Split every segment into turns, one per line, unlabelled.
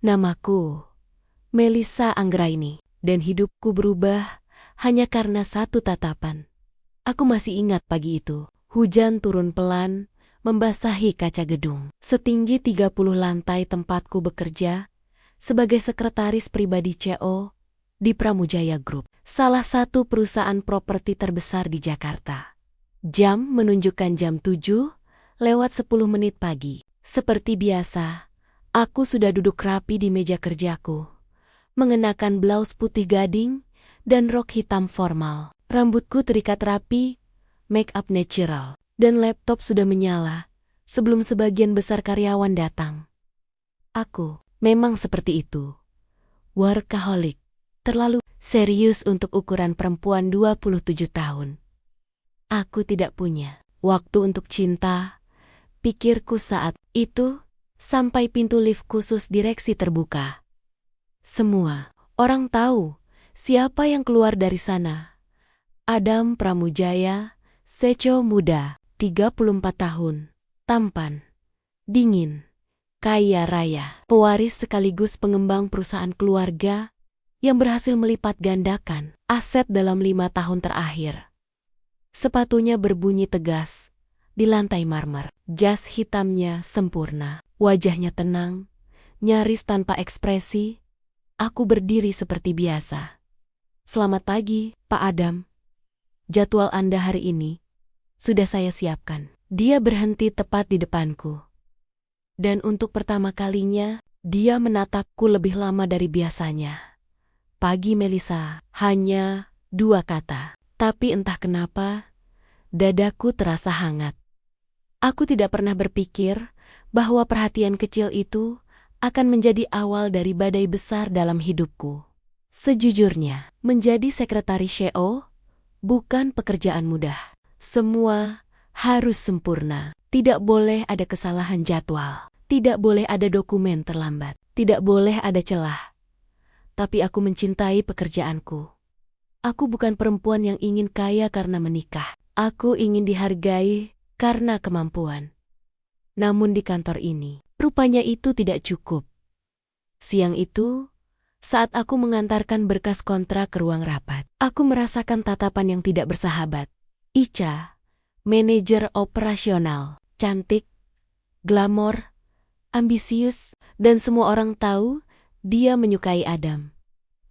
Namaku Melissa Anggraini, dan hidupku berubah hanya karena satu tatapan. Aku masih ingat pagi itu. Hujan turun pelan, membasahi kaca gedung. Setinggi 30 lantai tempatku bekerja sebagai sekretaris pribadi CEO di Pramujaya Group, salah satu perusahaan properti terbesar di Jakarta. Jam menunjukkan jam 7:10 pagi. Seperti biasa, aku sudah duduk rapi di meja kerjaku, mengenakan blaus putih gading dan rok hitam formal. Rambutku terikat rapi, make up natural, dan laptop sudah menyala sebelum sebagian besar karyawan datang. Aku memang seperti itu. Workaholic, terlalu serius untuk ukuran perempuan 27 tahun. Aku tidak punya waktu untuk cinta, pikirku saat itu, sampai pintu lift khusus direksi terbuka. Semua orang tahu siapa yang keluar dari sana. Adam Pramujaya, CEO muda, 34 tahun, tampan, dingin, kaya raya, pewaris sekaligus pengembang perusahaan keluarga yang berhasil melipat gandakan aset dalam 5 tahun terakhir. Sepatunya berbunyi tegas di lantai marmer, jas hitamnya sempurna, wajahnya tenang, nyaris tanpa ekspresi. Aku berdiri seperti biasa. Selamat pagi, Pak Adam. Jadwal Anda hari ini sudah saya siapkan. Dia berhenti tepat di depanku. Dan untuk pertama kalinya, dia menatapku lebih lama dari biasanya. Pagi Melissa, hanya 2 kata. Tapi entah kenapa, dadaku terasa hangat. Aku tidak pernah berpikir bahwa perhatian kecil itu akan menjadi awal dari badai besar dalam hidupku. Sejujurnya, menjadi sekretaris CEO bukan pekerjaan mudah. Semua harus sempurna. Tidak boleh ada kesalahan jadwal. Tidak boleh ada dokumen terlambat. Tidak boleh ada celah. Tapi aku mencintai pekerjaanku. Aku bukan perempuan yang ingin kaya karena menikah. Aku ingin dihargai karena kemampuan. Namun di kantor ini, rupanya itu tidak cukup. Siang itu, saat aku mengantarkan berkas kontrak ke ruang rapat, aku merasakan tatapan yang tidak bersahabat. Ica, manajer operasional, cantik, glamor, ambisius, dan semua orang tahu dia menyukai Adam.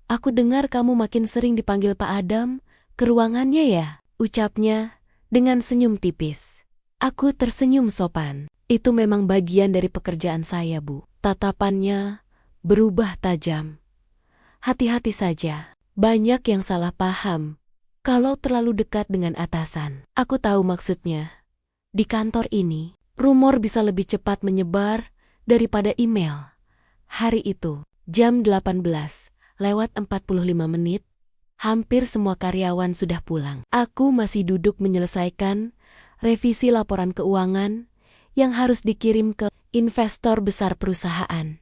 Aku dengar kamu makin sering dipanggil Pak Adam ke ruangannya ya, ucapnya dengan senyum tipis. Aku tersenyum sopan. Itu memang bagian dari pekerjaan saya, Bu. Tatapannya berubah tajam. Hati-hati saja, banyak yang salah paham kalau terlalu dekat dengan atasan. Aku tahu maksudnya. Di kantor ini, rumor bisa lebih cepat menyebar daripada email. Hari itu, jam 18:45, hampir semua karyawan sudah pulang. Aku masih duduk menyelesaikan revisi laporan keuangan yang harus dikirim ke investor besar perusahaan.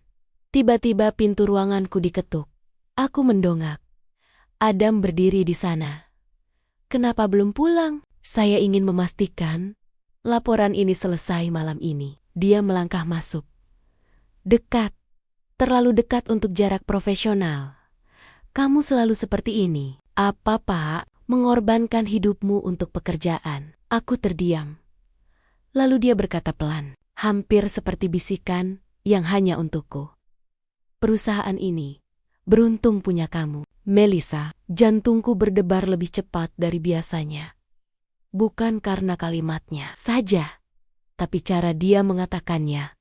Tiba-tiba pintu ruanganku diketuk. Aku mendongak. Adam berdiri di sana. Kenapa belum pulang? Saya ingin memastikan laporan ini selesai malam ini. Dia melangkah masuk. Dekat. Terlalu dekat untuk jarak profesional. Kamu selalu seperti ini. Apa, Pak? Mengorbankan hidupmu untuk pekerjaan. Aku terdiam. Lalu dia berkata pelan, hampir seperti bisikan yang hanya untukku. Perusahaan ini beruntung punya kamu, Melissa. Jantungku berdebar lebih cepat dari biasanya. Bukan karena kalimatnya saja, tapi cara dia mengatakannya.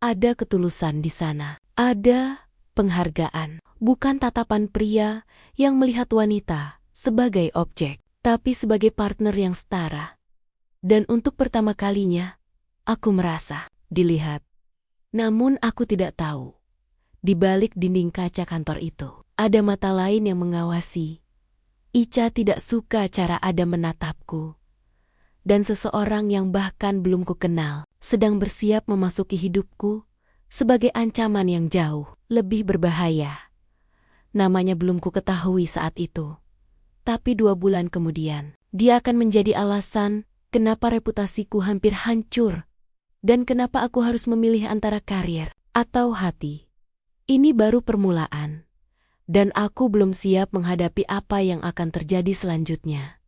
Ada ketulusan di sana. Ada penghargaan. Bukan tatapan pria yang melihat wanita sebagai objek, tapi sebagai partner yang setara. Dan untuk pertama kalinya, aku merasa dilihat. Namun aku tidak tahu. Di balik dinding kaca kantor itu, ada mata lain yang mengawasi. Ica tidak suka cara Adam menatapku. Dan seseorang yang bahkan belum kukenal, sedang bersiap memasuki hidupku sebagai ancaman yang jauh lebih berbahaya. Namanya belum kuketahui saat itu. Tapi 2 bulan kemudian, dia akan menjadi alasan kenapa reputasiku hampir hancur, dan kenapa aku harus memilih antara karir atau hati. Ini baru permulaan, dan aku belum siap menghadapi apa yang akan terjadi selanjutnya.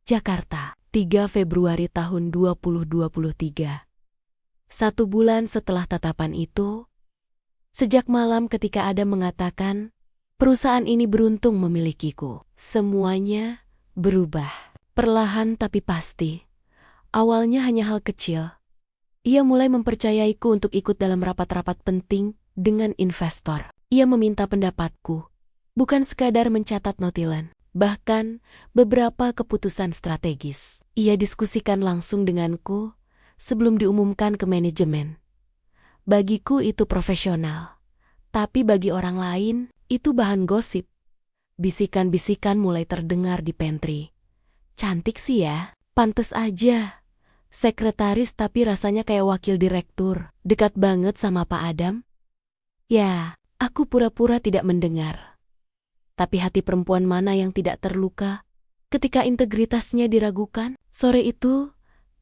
Jakarta, 3 Februari tahun 2023. 1 bulan setelah tatapan itu, sejak malam ketika Adam mengatakan, perusahaan ini beruntung memilikiku, semuanya berubah. Perlahan tapi pasti. Awalnya hanya hal kecil. Ia mulai mempercayaiku untuk ikut dalam rapat-rapat penting dengan investor. Ia meminta pendapatku, bukan sekadar mencatat notilen. Bahkan, beberapa keputusan strategis. Ia diskusikan langsung denganku sebelum diumumkan ke manajemen. Bagiku itu profesional. Tapi bagi orang lain, itu bahan gosip. Bisikan-bisikan mulai terdengar di pantry. Cantik sih ya, pantes aja. Sekretaris tapi rasanya kayak wakil direktur. Dekat banget sama Pak Adam. Ya, aku pura-pura tidak mendengar. Tapi hati perempuan mana yang tidak terluka ketika integritasnya diragukan? Sore itu,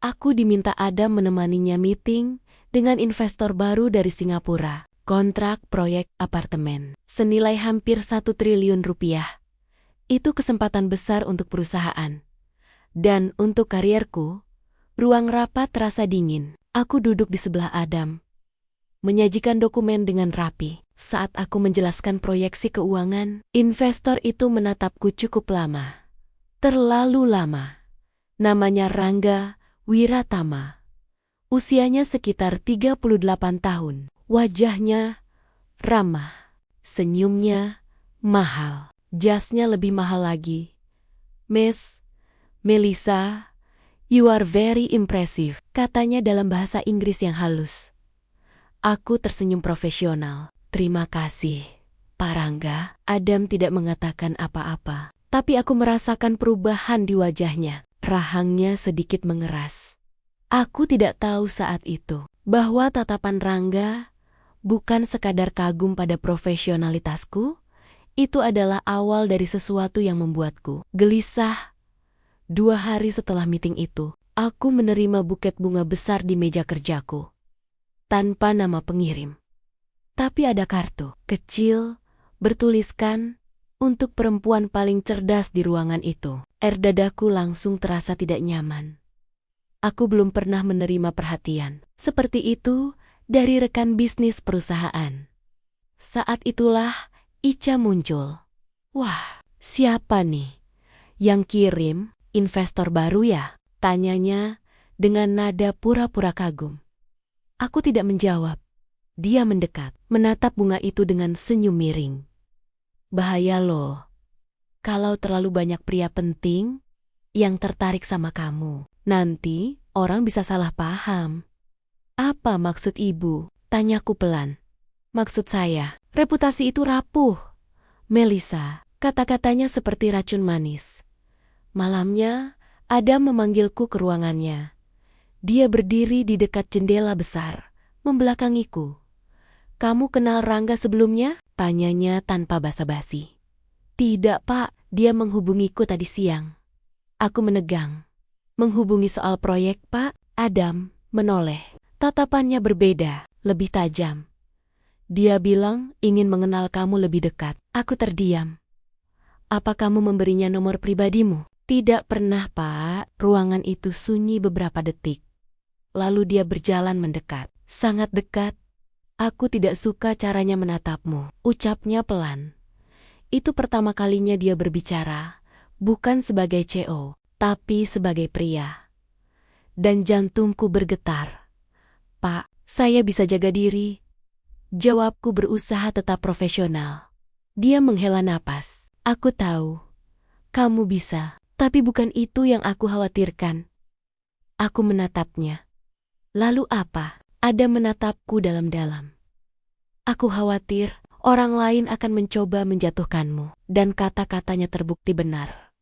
aku diminta Adam menemaninya meeting dengan investor baru dari Singapura. Kontrak proyek apartemen senilai hampir 1 triliun rupiah. Itu kesempatan besar untuk perusahaan. Dan untuk karierku, ruang rapat terasa dingin. Aku duduk di sebelah Adam, menyajikan dokumen dengan rapi. Saat aku menjelaskan proyeksi keuangan, investor itu menatapku cukup lama. Terlalu lama. Namanya Rangga Wiratama. Usianya sekitar 38 tahun. Wajahnya ramah. Senyumnya mahal. Jasnya lebih mahal lagi. Miss Melissa, you are very impressive, katanya dalam bahasa Inggris yang halus. Aku tersenyum profesional. Terima kasih, Pak Rangga. Adam tidak mengatakan apa-apa, tapi aku merasakan perubahan di wajahnya. Rahangnya sedikit mengeras. Aku tidak tahu saat itu bahwa tatapan Rangga bukan sekadar kagum pada profesionalitasku, itu adalah awal dari sesuatu yang membuatku gelisah. 2 hari setelah meeting itu, aku menerima buket bunga besar di meja kerjaku. Tanpa nama pengirim. Tapi ada kartu kecil, bertuliskan, untuk perempuan paling cerdas di ruangan itu. Air dadaku langsung terasa tidak nyaman. Aku belum pernah menerima perhatian seperti itu dari rekan bisnis perusahaan. Saat itulah Ica muncul. Wah, siapa nih yang kirim? Investor baru ya? Tanyanya dengan nada pura-pura kagum. Aku tidak menjawab. Dia mendekat, menatap bunga itu dengan senyum miring. Bahaya loh. Kalau terlalu banyak pria penting yang tertarik sama kamu, nanti orang bisa salah paham. Apa maksud ibu? Tanyaku pelan. Maksud saya, reputasi itu rapuh. Melissa, kata-katanya seperti racun manis. Malamnya, Adam memanggilku ke ruangannya. Dia berdiri di dekat jendela besar, membelakangiku. Kamu kenal Rangga sebelumnya? Tanyanya tanpa basa-basi. Tidak, Pak, dia menghubungiku tadi siang. Aku menegang. Menghubungi soal proyek, Pak? Adam menoleh. Tatapannya berbeda, lebih tajam. Dia bilang ingin mengenal kamu lebih dekat. Aku terdiam. Apa kamu memberinya nomor pribadimu? Tidak pernah, Pak. Ruangan itu sunyi beberapa detik. Lalu dia berjalan mendekat. Sangat dekat. Aku tidak suka caranya menatapmu. Ucapnya pelan. Itu pertama kalinya dia berbicara. Bukan sebagai CO, tapi sebagai pria. Dan jantungku bergetar. Pak, saya bisa jaga diri. Jawabku berusaha tetap profesional. Dia menghela napas. Aku tahu. Kamu bisa. Tapi bukan itu yang aku khawatirkan. Aku menatapnya. Lalu apa? Ada menatapku dalam-dalam. Aku khawatir orang lain akan mencoba menjatuhkanmu. Dan kata-katanya terbukti benar.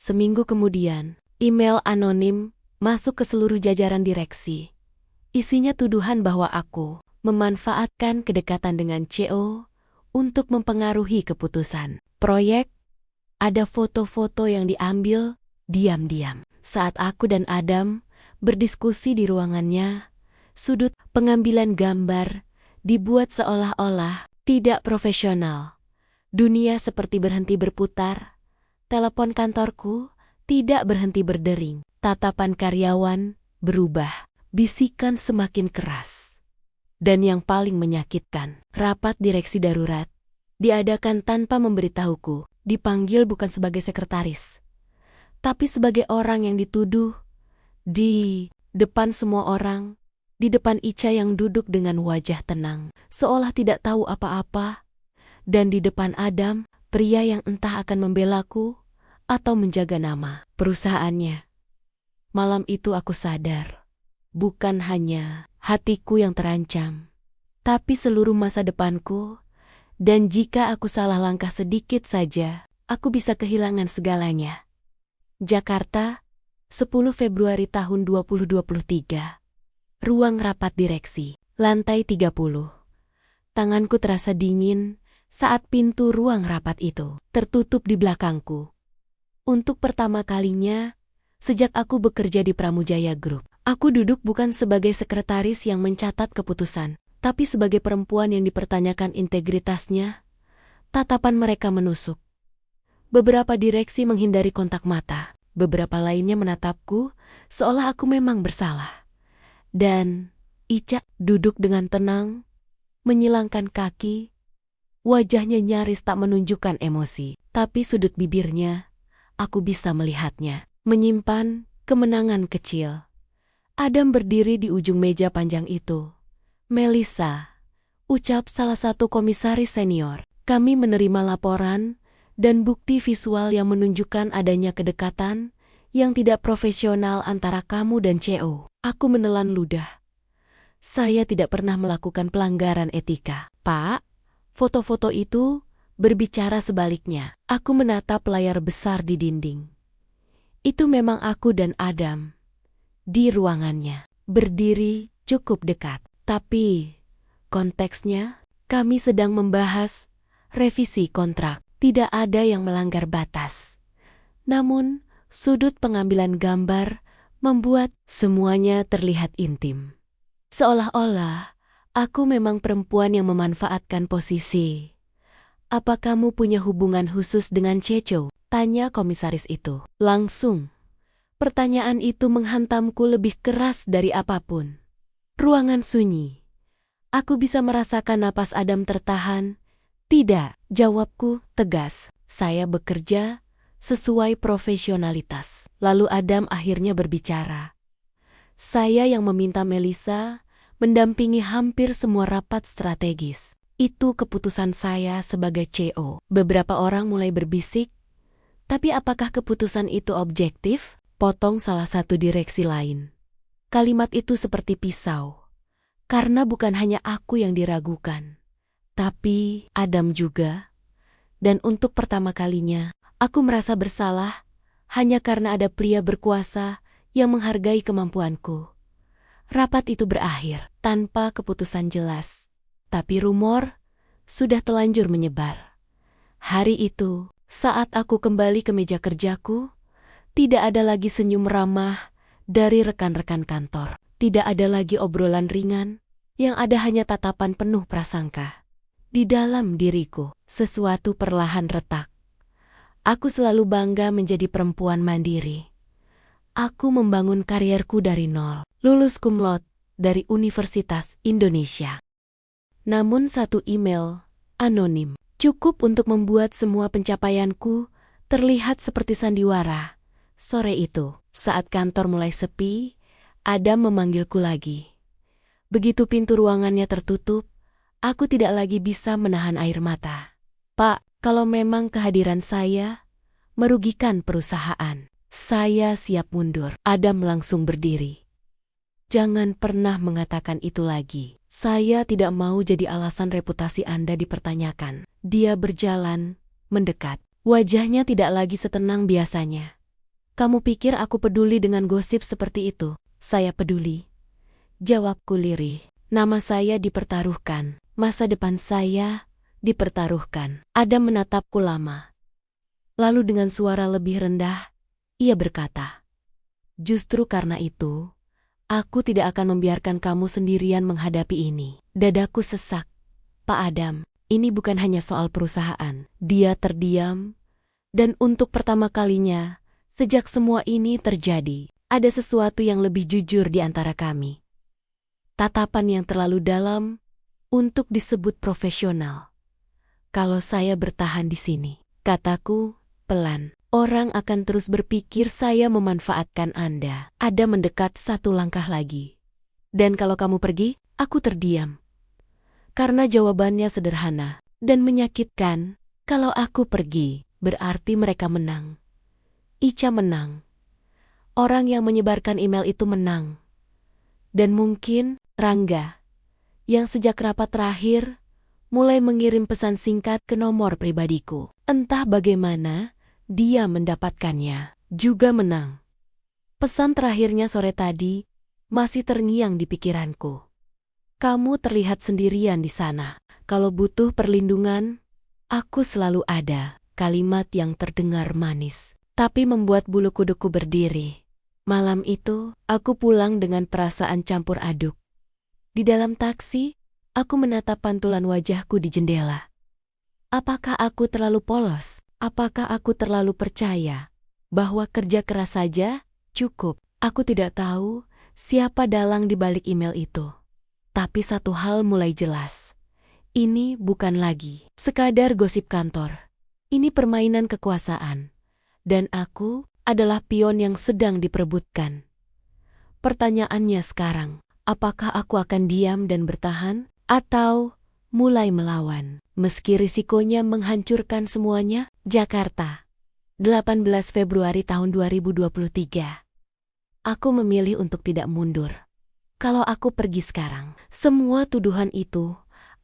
Seminggu kemudian, email anonim masuk ke seluruh jajaran direksi. Isinya tuduhan bahwa aku memanfaatkan kedekatan dengan CEO untuk mempengaruhi keputusan proyek. Ada foto-foto yang diambil diam-diam. Saat aku dan Adam berdiskusi di ruangannya, sudut pengambilan gambar dibuat seolah-olah Tidak profesional. Dunia seperti berhenti berputar. Telepon kantorku tidak berhenti berdering. Tatapan karyawan berubah. Bisikan semakin keras. Dan yang paling menyakitkan, rapat direksi darurat diadakan tanpa memberitahuku. Dipanggil bukan sebagai sekretaris, tapi sebagai orang yang dituduh. Di depan semua orang, di depan Ica yang duduk dengan wajah tenang, seolah tidak tahu apa-apa, dan di depan Adam, pria yang entah akan membelaku atau menjaga nama perusahaannya. Malam itu aku sadar, bukan hanya hatiku yang terancam, tapi seluruh masa depanku, dan jika aku salah langkah sedikit saja, aku bisa kehilangan segalanya. Jakarta, 10 Februari tahun 2023. Ruang rapat direksi, lantai 30. Tanganku terasa dingin saat pintu ruang rapat itu tertutup di belakangku. Untuk pertama kalinya, sejak aku bekerja di Pramujaya Group, aku duduk bukan sebagai sekretaris yang mencatat keputusan, tapi sebagai perempuan yang dipertanyakan integritasnya. Tatapan mereka menusuk. Beberapa direksi menghindari kontak mata. Beberapa lainnya menatapku, seolah aku memang bersalah. Dan Ica duduk dengan tenang, menyilangkan kaki. Wajahnya nyaris tak menunjukkan emosi, tapi sudut bibirnya, aku bisa melihatnya, menyimpan kemenangan kecil. Adam berdiri di ujung meja panjang itu. "Melissa," ucap salah satu komisaris senior, "kami menerima laporan dan bukti visual yang menunjukkan adanya kedekatan yang tidak profesional antara kamu dan CEO. Aku menelan ludah. Saya tidak pernah melakukan pelanggaran etika, Pak." Foto-foto itu berbicara sebaliknya. Aku menatap layar besar di dinding. Itu memang aku dan Adam. Di ruangannya, berdiri cukup dekat. Tapi konteksnya, kami sedang membahas revisi kontrak. Tidak ada yang melanggar batas. Namun, sudut pengambilan gambar membuat semuanya terlihat intim. Seolah-olah aku memang perempuan yang memanfaatkan posisi. "Apa kamu punya hubungan khusus dengan Ceco?" tanya komisaris itu. Langsung, pertanyaan itu menghantamku lebih keras dari apapun. Ruangan sunyi. Aku bisa merasakan napas Adam tertahan. "Tidak," jawabku tegas. "Saya bekerja sesuai profesionalitas." Lalu Adam akhirnya berbicara. "Saya yang meminta Melissa mendampingi hampir semua rapat strategis. Itu keputusan saya sebagai CEO." Beberapa orang mulai berbisik, "Tapi apakah keputusan itu objektif?" Potong salah satu direksi lain. Kalimat itu seperti pisau. Karena bukan hanya aku yang diragukan, tapi Adam juga. Dan untuk pertama kalinya, aku merasa bersalah hanya karena ada pria berkuasa yang menghargai kemampuanku. Rapat itu berakhir tanpa keputusan jelas. Tapi rumor sudah telanjur menyebar. Hari itu, saat aku kembali ke meja kerjaku, tidak ada lagi senyum ramah dari rekan-rekan kantor. Tidak ada lagi obrolan ringan, yang ada hanya tatapan penuh prasangka. Di dalam diriku, sesuatu perlahan retak. Aku selalu bangga menjadi perempuan mandiri. Aku membangun karierku dari nol, lulus cum laude dari Universitas Indonesia. Namun satu email, anonim, cukup untuk membuat semua pencapaianku terlihat seperti sandiwara. Sore itu, saat kantor mulai sepi, Adam memanggilku lagi. Begitu pintu ruangannya tertutup, aku tidak lagi bisa menahan air mata. "Pak, kalau memang kehadiran saya merugikan perusahaan, saya siap mundur." Adam langsung berdiri. "Jangan pernah mengatakan itu lagi. Saya tidak mau jadi alasan reputasi Anda dipertanyakan." Dia berjalan, mendekat. Wajahnya tidak lagi setenang biasanya. "Kamu pikir aku peduli dengan gosip seperti itu?" "Saya peduli," jawabku lirih. "Nama saya dipertaruhkan. Masa depan saya dipertaruhkan." Adam menatapku lama. Lalu dengan suara lebih rendah, ia berkata, "Justru karena itu, aku tidak akan membiarkan kamu sendirian menghadapi ini." Dadaku sesak. "Pak Adam, ini bukan hanya soal perusahaan. Dia terdiam, dan untuk pertama kalinya, sejak semua ini terjadi, ada sesuatu yang lebih jujur di antara kami. Tatapan yang terlalu dalam untuk disebut profesional. Kalau saya bertahan di sini, kataku, pelan, orang akan terus berpikir saya memanfaatkan Anda. Ada mendekat satu langkah lagi. Dan kalau kamu pergi, aku terdiam. Karena jawabannya sederhana dan menyakitkan. Kalau aku pergi, berarti mereka menang. Ica menang. Orang yang menyebarkan email itu menang. Dan mungkin Rangga, yang sejak rapat terakhir, mulai mengirim pesan singkat ke nomor pribadiku. Entah bagaimana, dia mendapatkannya, juga menang. Pesan terakhirnya sore tadi masih terngiang di pikiranku. Kamu terlihat sendirian di sana. Kalau butuh perlindungan, aku selalu ada. Kalimat yang terdengar manis, tapi membuat bulu kuduku berdiri. Malam itu, aku pulang dengan perasaan campur aduk. Di dalam taksi, aku menatap pantulan wajahku di jendela. Apakah aku terlalu polos? Apakah aku terlalu percaya bahwa kerja keras saja cukup? Aku tidak tahu siapa dalang di balik email itu. Tapi satu hal mulai jelas. Ini bukan lagi sekadar gosip kantor. Ini permainan kekuasaan. Dan aku adalah pion yang sedang diperebutkan. Pertanyaannya sekarang, apakah aku akan diam dan bertahan? Atau mulai melawan? Meski risikonya menghancurkan semuanya. Jakarta, 18 Februari tahun 2023. Aku memilih untuk tidak mundur. Kalau aku pergi sekarang, semua tuduhan itu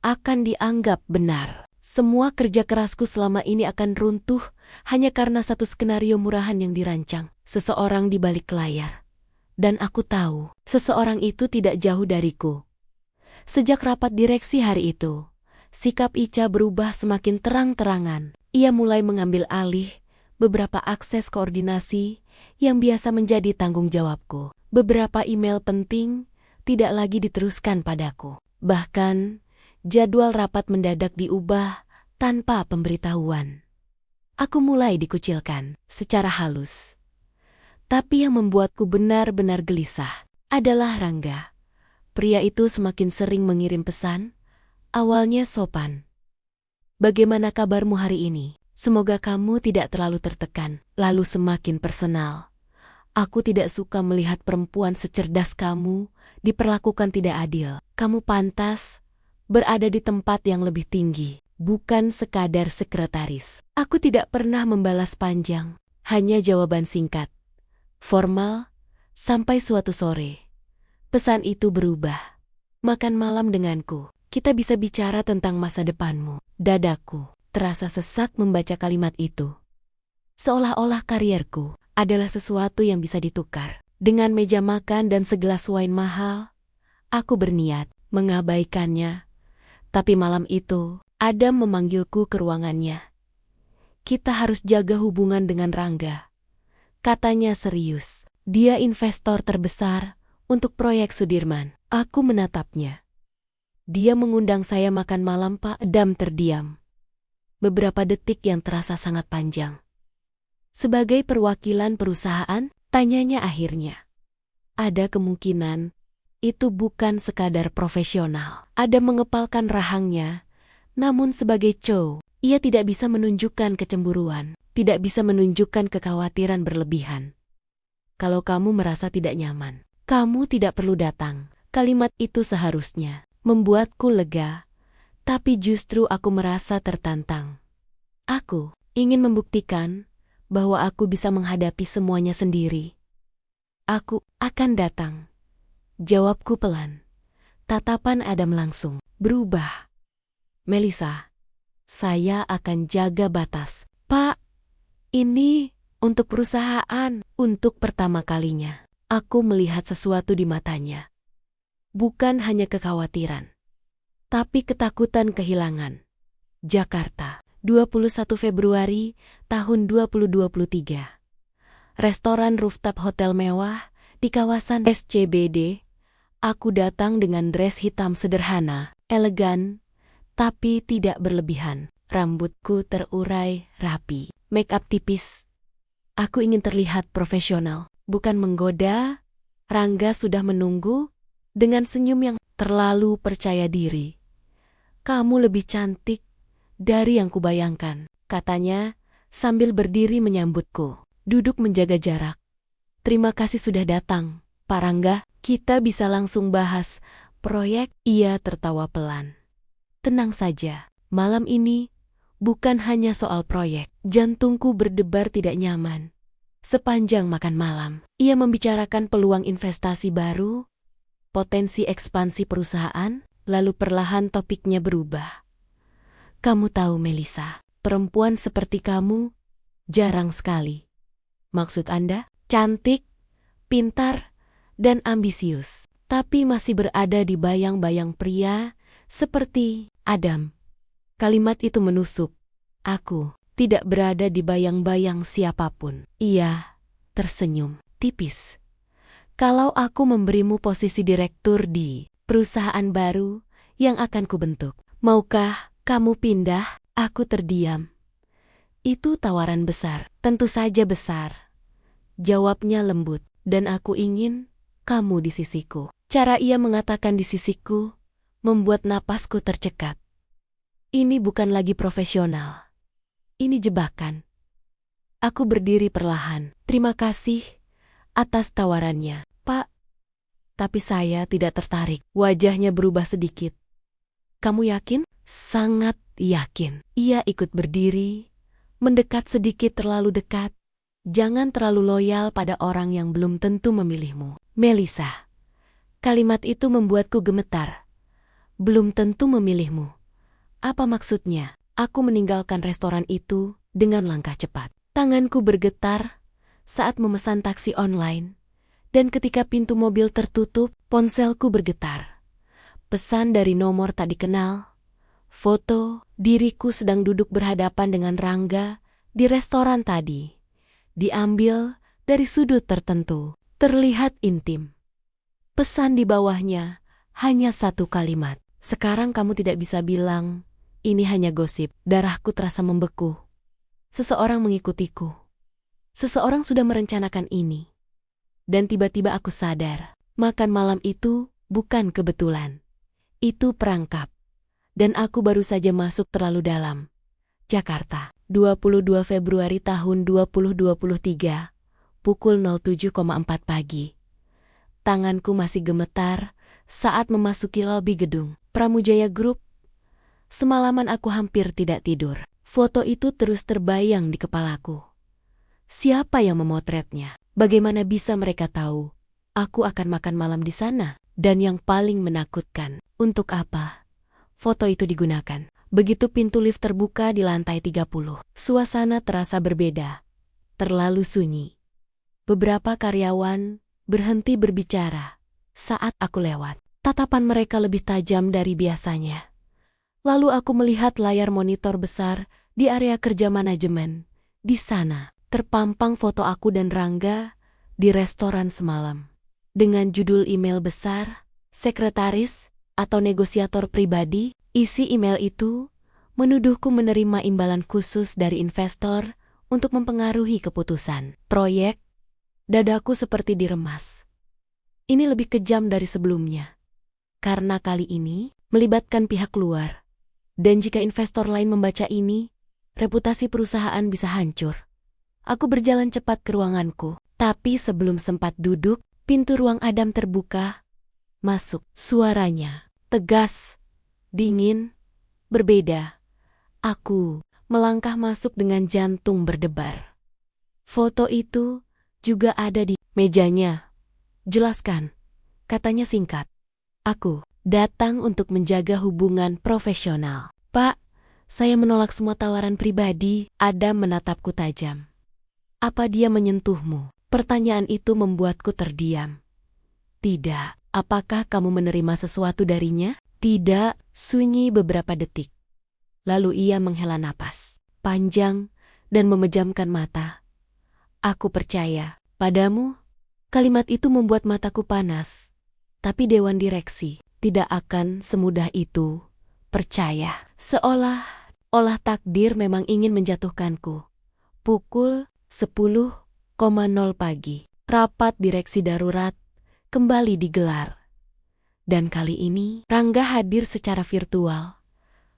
akan dianggap benar. Semua kerja kerasku selama ini akan runtuh hanya karena satu skenario murahan yang dirancang seseorang di balik layar. Dan aku tahu, seseorang itu tidak jauh dariku. Sejak rapat direksi hari itu, sikap Ica berubah semakin terang-terangan. Ia mulai mengambil alih beberapa akses koordinasi yang biasa menjadi tanggung jawabku. Beberapa email penting tidak lagi diteruskan padaku. Bahkan, jadwal rapat mendadak diubah tanpa pemberitahuan. Aku mulai dikucilkan secara halus. Tapi yang membuatku benar-benar gelisah adalah Rangga. Pria itu semakin sering mengirim pesan, awalnya sopan. Bagaimana kabarmu hari ini? Semoga kamu tidak terlalu tertekan. Lalu semakin personal. Aku tidak suka melihat perempuan secerdas kamu diperlakukan tidak adil. Kamu pantas berada di tempat yang lebih tinggi, bukan sekadar sekretaris. Aku tidak pernah membalas panjang, hanya jawaban singkat. Formal, sampai suatu sore. Pesan itu berubah. Makan malam denganku. Kita bisa bicara tentang masa depanmu. Dadaku terasa sesak membaca kalimat itu. Seolah-olah karierku adalah sesuatu yang bisa ditukar. Dengan meja makan dan segelas wine mahal, aku berniat mengabaikannya. Tapi malam itu, Adam memanggilku ke ruangannya. Kita harus jaga hubungan dengan Rangga. Katanya serius. Dia investor terbesar untuk proyek Sudirman. Aku menatapnya. Dia mengundang saya makan malam, Pak. Adam terdiam. Beberapa detik yang terasa sangat panjang. Sebagai perwakilan perusahaan, tanyanya akhirnya. Ada kemungkinan itu bukan sekadar profesional. Adam mengepalkan rahangnya, namun sebagai cowok, ia tidak bisa menunjukkan kecemburuan, tidak bisa menunjukkan kekhawatiran berlebihan. Kalau kamu merasa tidak nyaman, kamu tidak perlu datang. Kalimat itu seharusnya membuatku lega, tapi justru aku merasa tertantang. Aku ingin membuktikan bahwa aku bisa menghadapi semuanya sendiri. Aku akan datang. Jawabku pelan. Tatapan Adam langsung berubah. Melissa, saya akan jaga batas. Pak, ini untuk perusahaan. Untuk pertama kalinya, aku melihat sesuatu di matanya. Bukan hanya kekhawatiran, tapi ketakutan kehilangan. Jakarta, 21 Februari tahun 2023. Restoran rooftop hotel mewah di kawasan SCBD. Aku datang dengan dress hitam sederhana, elegan, tapi tidak berlebihan. Rambutku terurai rapi, make up tipis. Aku ingin terlihat profesional, bukan menggoda. Rangga sudah menunggu dengan senyum yang terlalu percaya diri. "Kamu lebih cantik dari yang kubayangkan," katanya sambil berdiri menyambutku. Duduk menjaga jarak. "Terima kasih sudah datang, Pak Rangga. Kita bisa langsung bahas proyek." Ia tertawa pelan. "Tenang saja, malam ini bukan hanya soal proyek." Jantungku berdebar tidak nyaman. Sepanjang makan malam, ia membicarakan peluang investasi baru, potensi ekspansi perusahaan, lalu perlahan topiknya berubah. "Kamu tahu, Melissa, perempuan seperti kamu jarang sekali. Maksud Anda, cantik, pintar, dan ambisius, tapi masih berada di bayang-bayang pria seperti Adam." Kalimat itu menusuk. Aku tidak berada di bayang-bayang siapapun. Ia tersenyum tipis. "Kalau aku memberimu posisi direktur di perusahaan baru yang akan kubentuk, maukah kamu pindah?" Aku terdiam. "Itu tawaran besar." "Tentu saja besar," jawabnya lembut, "dan aku ingin kamu di sisiku." Cara ia mengatakan di sisiku membuat napasku tercekat. Ini bukan lagi profesional. Ini jebakan. Aku berdiri perlahan. "Terima kasih atas tawarannya, Pak. Tapi saya tidak tertarik." Wajahnya berubah sedikit. "Kamu yakin?" "Sangat yakin." Ia ikut berdiri, mendekat sedikit terlalu dekat. "Jangan terlalu loyal pada orang yang belum tentu memilihmu, Melissa." Kalimat itu membuatku gemetar. "Belum tentu memilihmu. Apa maksudnya?" Aku meninggalkan restoran itu dengan langkah cepat. Tanganku bergetar saat memesan taksi online, dan ketika pintu mobil tertutup, ponselku bergetar. Pesan dari nomor tak dikenal. Foto diriku sedang duduk berhadapan dengan Rangga di restoran tadi. Diambil dari sudut tertentu, terlihat intim. Pesan di bawahnya hanya satu kalimat. "Sekarang kamu tidak bisa bilang ini hanya gosip." Darahku terasa membeku. Seseorang mengikutiku. Seseorang sudah merencanakan ini. Dan tiba-tiba aku sadar, makan malam itu bukan kebetulan. Itu perangkap. Dan aku baru saja masuk terlalu dalam. Jakarta, 22 Februari tahun 2023, pukul 07,4 pagi. Tanganku masih gemetar saat memasuki lobi gedung Pramujaya Group. Semalaman aku hampir tidak tidur. Foto itu terus terbayang di kepalaku. Siapa yang memotretnya? Bagaimana bisa mereka tahu aku akan makan malam di sana? Dan yang paling menakutkan, untuk apa foto itu digunakan? Begitu pintu lift terbuka di lantai 30, suasana terasa berbeda. Terlalu sunyi. Beberapa karyawan berhenti berbicara saat aku lewat. Tatapan mereka lebih tajam dari biasanya. Lalu aku melihat layar monitor besar di area kerja manajemen. Di sana terpampang foto aku dan Rangga di restoran semalam. Dengan judul email besar, "Sekretaris atau negosiator pribadi." Isi email itu menuduhku menerima imbalan khusus dari investor untuk mempengaruhi keputusan proyek. Dadaku seperti diremas. Ini lebih kejam dari sebelumnya. Karena kali ini melibatkan pihak luar. Dan jika investor lain membaca ini, reputasi perusahaan bisa hancur. Aku berjalan cepat ke ruanganku, tapi sebelum sempat duduk, pintu ruang Adam terbuka. Masuk. Suaranya tegas, dingin, berbeda. Aku melangkah masuk dengan jantung berdebar. Foto itu juga ada di mejanya. "Jelaskan," katanya singkat. "Aku datang untuk menjaga hubungan profesional." "Pak, saya menolak semua tawaran pribadi." Adam menatapku tajam. "Apa dia menyentuhmu?" Pertanyaan itu membuatku terdiam. "Tidak." "Apakah kamu menerima sesuatu darinya?" "Tidak." Sunyi beberapa detik. Lalu ia menghela napas panjang dan memejamkan mata. "Aku percaya padamu." Kalimat itu membuat mataku panas. Tapi dewan direksi tidak akan semudah itu percaya. Seolah-olah takdir memang ingin menjatuhkanku. Pukul 10.00 pagi. Rapat direksi darurat kembali digelar. Dan kali ini, Rangga hadir secara virtual.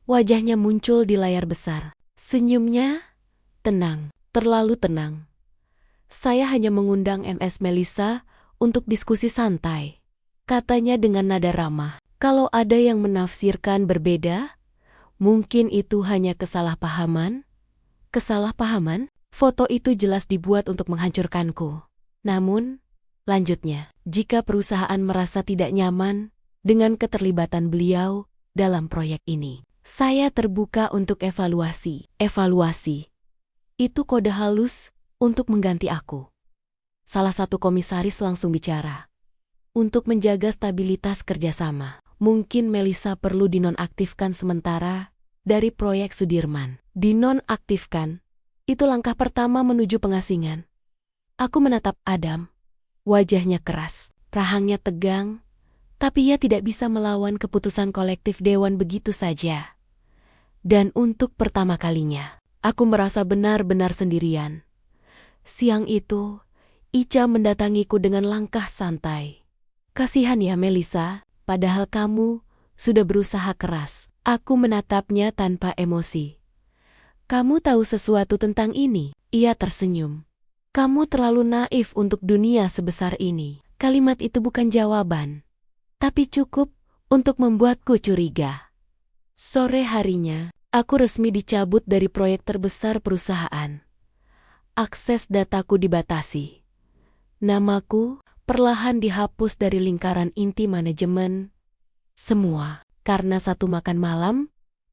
Wajahnya muncul di layar besar. Senyumnya tenang, terlalu tenang. Saya hanya mengundang MS Melissa untuk diskusi santai. Katanya dengan nada ramah. Kalau ada yang menafsirkan berbeda, mungkin itu hanya kesalahpahaman. Kesalahpahaman? Foto itu jelas dibuat untuk menghancurkanku. Namun, lanjutnya, jika perusahaan merasa tidak nyaman dengan keterlibatan beliau dalam proyek ini, saya terbuka untuk evaluasi. Evaluasi. Itu kode halus untuk mengganti aku. Salah satu komisaris langsung bicara. Untuk menjaga stabilitas kerjasama, mungkin Melissa perlu dinonaktifkan sementara dari proyek Sudirman. Dinonaktifkan? Itu langkah pertama menuju pengasingan. Aku menatap Adam. Wajahnya keras, rahangnya tegang, tapi ia tidak bisa melawan keputusan kolektif dewan begitu saja. Dan untuk pertama kalinya, aku merasa benar-benar sendirian. Siang itu, Ica mendatangiku dengan langkah santai. Kasihan ya Melissa, padahal kamu sudah berusaha keras. Aku menatapnya tanpa emosi. Kamu tahu sesuatu tentang ini? Ia tersenyum. Kamu terlalu naif untuk dunia sebesar ini. Kalimat itu bukan jawaban, tapi cukup untuk membuatku curiga. Sore harinya, aku resmi dicabut dari proyek terbesar perusahaan. Akses dataku dibatasi. Namaku perlahan dihapus dari lingkaran inti manajemen. Semua karena satu makan malam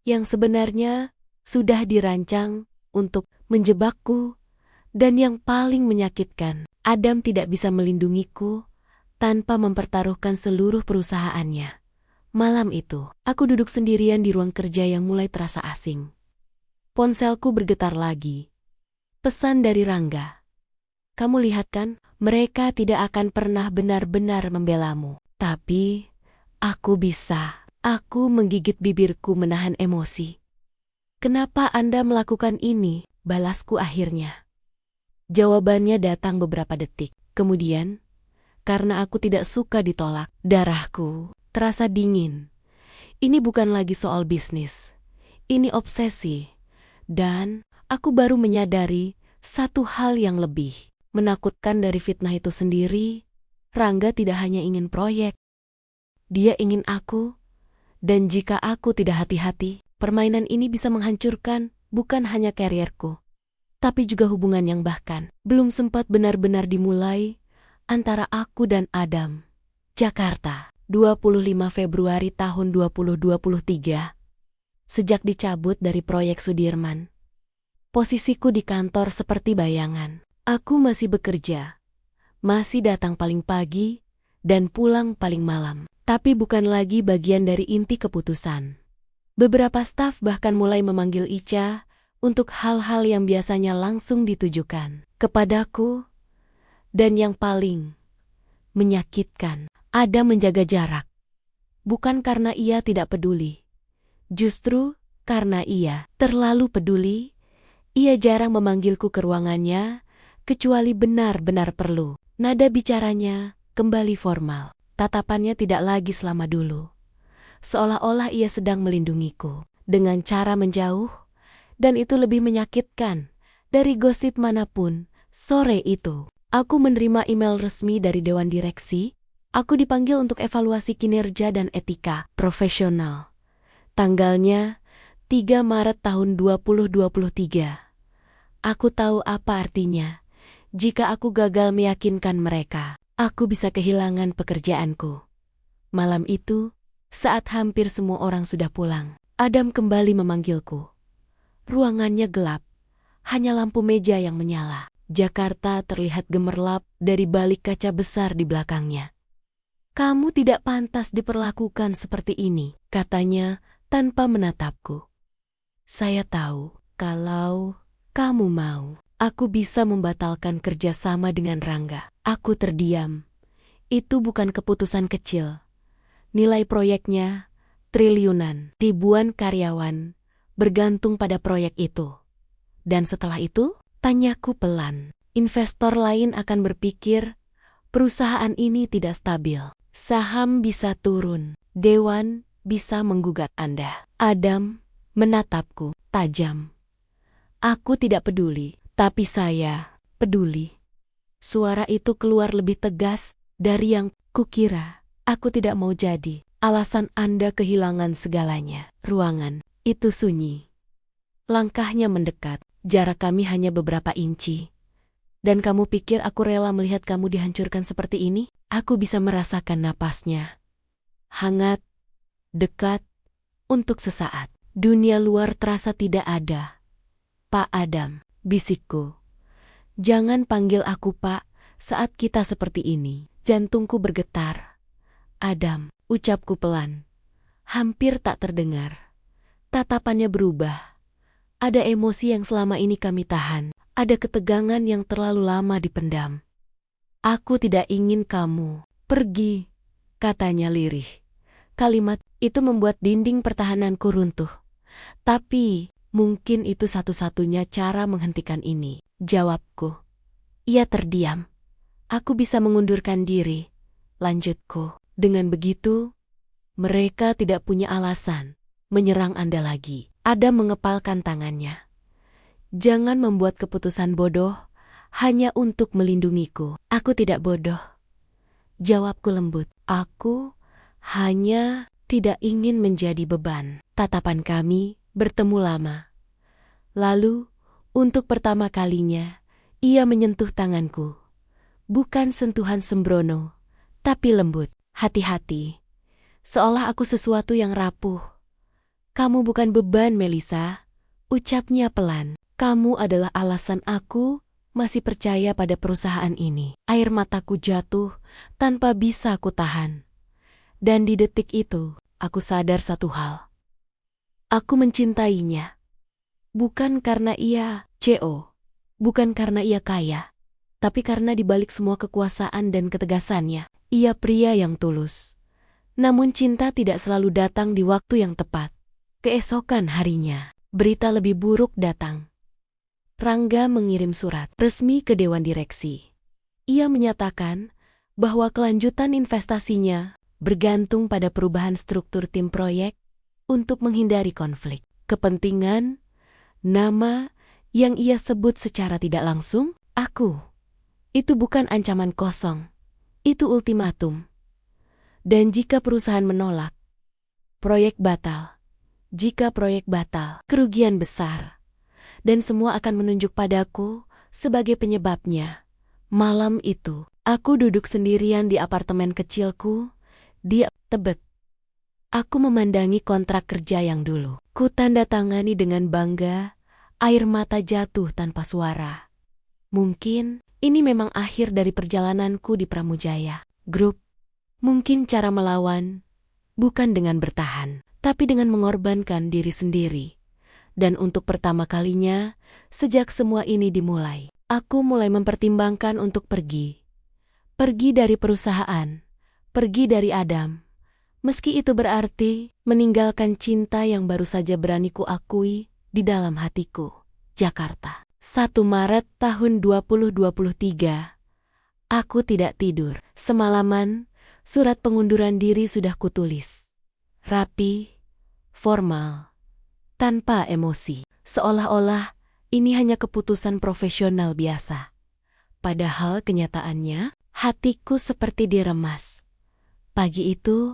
yang sebenarnya sudah dirancang untuk menjebakku. Dan yang paling menyakitkan, Adam tidak bisa melindungiku tanpa mempertaruhkan seluruh perusahaannya. Malam itu, aku duduk sendirian di ruang kerja yang mulai terasa asing. Ponselku bergetar lagi. Pesan dari Rangga. Kamu lihat kan, mereka tidak akan pernah benar-benar membelamu. Tapi, aku bisa. Aku menggigit bibirku menahan emosi. Kenapa Anda melakukan ini? Balasku akhirnya. Jawabannya datang beberapa detik. Kemudian, karena aku tidak suka ditolak, darahku terasa dingin. Ini bukan lagi soal bisnis. Ini obsesi. Dan aku baru menyadari satu hal yang lebih menakutkan dari fitnah itu sendiri. Rangga tidak hanya ingin proyek. Dia ingin aku. Dan jika aku tidak hati-hati, permainan ini bisa menghancurkan bukan hanya karierku, tapi juga hubungan yang bahkan belum sempat benar-benar dimulai antara aku dan Adam. Jakarta, 25 Februari tahun 2023. Sejak dicabut dari proyek Sudirman, posisiku di kantor seperti bayangan. Aku masih bekerja, masih datang paling pagi, dan pulang paling malam. Tapi bukan lagi bagian dari inti keputusan. Beberapa staf bahkan mulai memanggil Ica untuk hal-hal yang biasanya langsung ditujukan kepadaku. Dan yang paling menyakitkan, Adam menjaga jarak. Bukan karena ia tidak peduli. Justru karena ia terlalu peduli, ia jarang memanggilku ke ruangannya, kecuali benar-benar perlu. Nada bicaranya kembali formal. Tatapannya tidak lagi selama dulu. Seolah-olah ia sedang melindungiku dengan cara menjauh, dan itu lebih menyakitkan dari gosip manapun. Sore itu, aku menerima email resmi dari Dewan Direksi. Aku dipanggil untuk evaluasi kinerja dan etika profesional. Tanggalnya 3 Maret tahun 2023. Aku tahu apa artinya jika aku gagal meyakinkan mereka. Aku bisa kehilangan pekerjaanku. Malam itu, saat hampir semua orang sudah pulang, Adam kembali memanggilku. Ruangannya gelap, hanya lampu meja yang menyala. Jakarta terlihat gemerlap dari balik kaca besar di belakangnya. Kamu tidak pantas diperlakukan seperti ini, katanya tanpa menatapku. Saya tahu, kalau kamu mau, aku bisa membatalkan kerjasama dengan Rangga. Aku terdiam. Itu bukan keputusan kecil. Nilai proyeknya triliunan, ribuan karyawan, bergantung pada proyek itu. Dan setelah itu, tanyaku pelan. Investor lain akan berpikir, perusahaan ini tidak stabil. Saham bisa turun. Dewan bisa menggugat Anda. Adam menatapku tajam. Aku tidak peduli, tapi saya peduli. Suara itu keluar lebih tegas dari yang kukira. Aku tidak mau jadi alasan Anda kehilangan segalanya. Ruangan itu sunyi. Langkahnya mendekat. Jarak kami hanya beberapa inci. Dan kamu pikir aku rela melihat kamu dihancurkan seperti ini? Aku bisa merasakan napasnya. Hangat, dekat, untuk sesaat. Dunia luar terasa tidak ada. Pak Adam, bisikku. Jangan panggil aku Pak saat kita seperti ini. Jantungku bergetar. Adam, ucapku pelan. Hampir tak terdengar. Tatapannya berubah. Ada emosi yang selama ini kami tahan. Ada ketegangan yang terlalu lama dipendam. Aku tidak ingin kamu pergi, katanya lirih. Kalimat itu membuat dinding pertahananku runtuh. Tapi mungkin itu satu-satunya cara menghentikan ini. Jawabku. Ia terdiam. Aku bisa mengundurkan diri. Lanjutku. Dengan begitu, mereka tidak punya alasan menyerang Anda lagi. Adam mengepalkan tangannya. Jangan membuat keputusan bodoh hanya untuk melindungiku. Aku tidak bodoh. Jawabku lembut. Aku hanya tidak ingin menjadi beban. Tatapan kami bertemu lama. Lalu, untuk pertama kalinya, ia menyentuh tanganku. Bukan sentuhan sembrono, tapi lembut. Hati-hati. Seolah aku sesuatu yang rapuh. Kamu bukan beban, Melissa. Ucapnya pelan. Kamu adalah alasan aku masih percaya pada perusahaan ini. Air mataku jatuh tanpa bisa aku tahan. Dan di detik itu, aku sadar satu hal. Aku mencintainya. Bukan karena ia CEO. Bukan karena ia kaya. Tapi karena di balik semua kekuasaan dan ketegasannya, ia pria yang tulus. Namun cinta tidak selalu datang di waktu yang tepat. Keesokan harinya, berita lebih buruk datang. Rangga mengirim surat resmi ke Dewan Direksi. Ia menyatakan bahwa kelanjutan investasinya bergantung pada perubahan struktur tim proyek untuk menghindari konflik kepentingan, nama yang ia sebut secara tidak langsung, aku. Itu bukan ancaman kosong, itu ultimatum. Dan jika perusahaan menolak, proyek batal. Jika proyek batal, kerugian besar. Dan semua akan menunjuk padaku sebagai penyebabnya. Malam itu, aku duduk sendirian di apartemen kecilku, di Tebet. Aku memandangi kontrak kerja yang dulu. Ku tanda tangani dengan bangga, air mata jatuh tanpa suara. Mungkin ini memang akhir dari perjalananku di Pramujaya Group. Mungkin cara melawan, bukan dengan bertahan, tapi dengan mengorbankan diri sendiri. Dan untuk pertama kalinya, sejak semua ini dimulai, aku mulai mempertimbangkan untuk pergi. Pergi dari perusahaan, pergi dari Adam. Meski itu berarti meninggalkan cinta yang baru saja berani kuakui di dalam hatiku. Jakarta. 1 Maret tahun 2023. Aku tidak tidur. Semalaman, surat pengunduran diri sudah kutulis. Rapi, formal, tanpa emosi. Seolah-olah ini hanya keputusan profesional biasa. Padahal kenyataannya, hatiku seperti diremas. Pagi itu,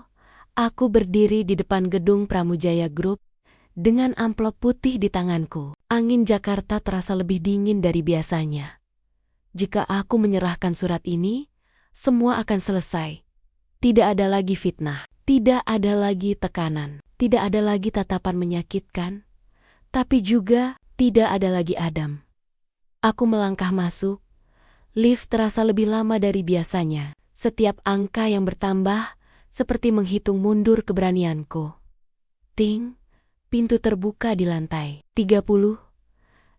aku berdiri di depan gedung Pramujaya Group dengan amplop putih di tanganku. Angin Jakarta terasa lebih dingin dari biasanya. Jika aku menyerahkan surat ini, semua akan selesai. Tidak ada lagi fitnah, tidak ada lagi tekanan, tidak ada lagi tatapan menyakitkan, tapi juga tidak ada lagi Adam. Aku melangkah masuk. Lift terasa lebih lama dari biasanya. Setiap angka yang bertambah seperti menghitung mundur keberanianku. Ting, pintu terbuka di lantai 30.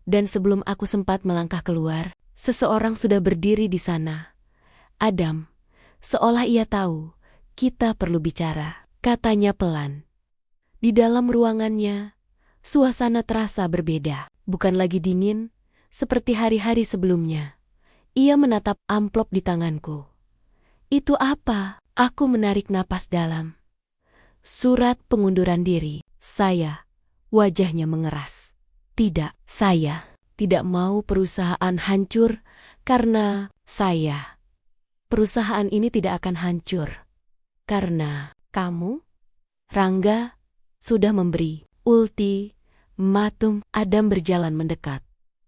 Dan sebelum aku sempat melangkah keluar, seseorang sudah berdiri di sana. Adam, seolah ia tahu, kita perlu bicara, katanya pelan. Di dalam ruangannya, Suasana terasa berbeda, bukan lagi dingin, seperti hari-hari sebelumnya. Ia menatap amplop di tanganku. Itu apa? Aku menarik napas dalam. Surat pengunduran diri. Saya. Wajahnya mengeras. Tidak, saya tidak mau perusahaan hancur karena saya. Perusahaan ini tidak akan hancur karena kamu, Rangga, sudah memberi ultimatum. Adam berjalan mendekat.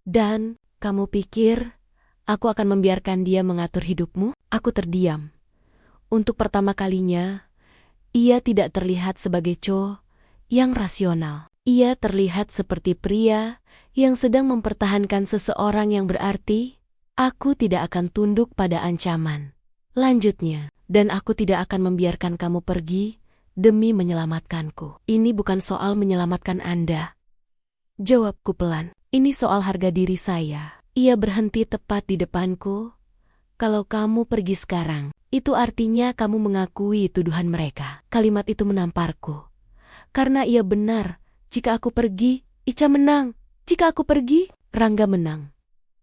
Dan kamu pikir aku akan membiarkan dia mengatur hidupmu? Aku terdiam. Untuk pertama kalinya, ia tidak terlihat sebagai cowok yang rasional. Ia terlihat seperti pria yang sedang mempertahankan seseorang yang berarti, aku tidak akan tunduk pada ancaman. Lanjutnya, dan aku tidak akan membiarkan kamu pergi demi menyelamatkanku. Ini bukan soal menyelamatkan Anda. Jawabku pelan. Ini soal harga diri saya. Ia berhenti tepat di depanku. Kalau kamu pergi sekarang, itu artinya kamu mengakui tuduhan mereka. Kalimat itu menamparku. Karena ia benar, jika aku pergi, Ica menang. Jika aku pergi, Rangga menang.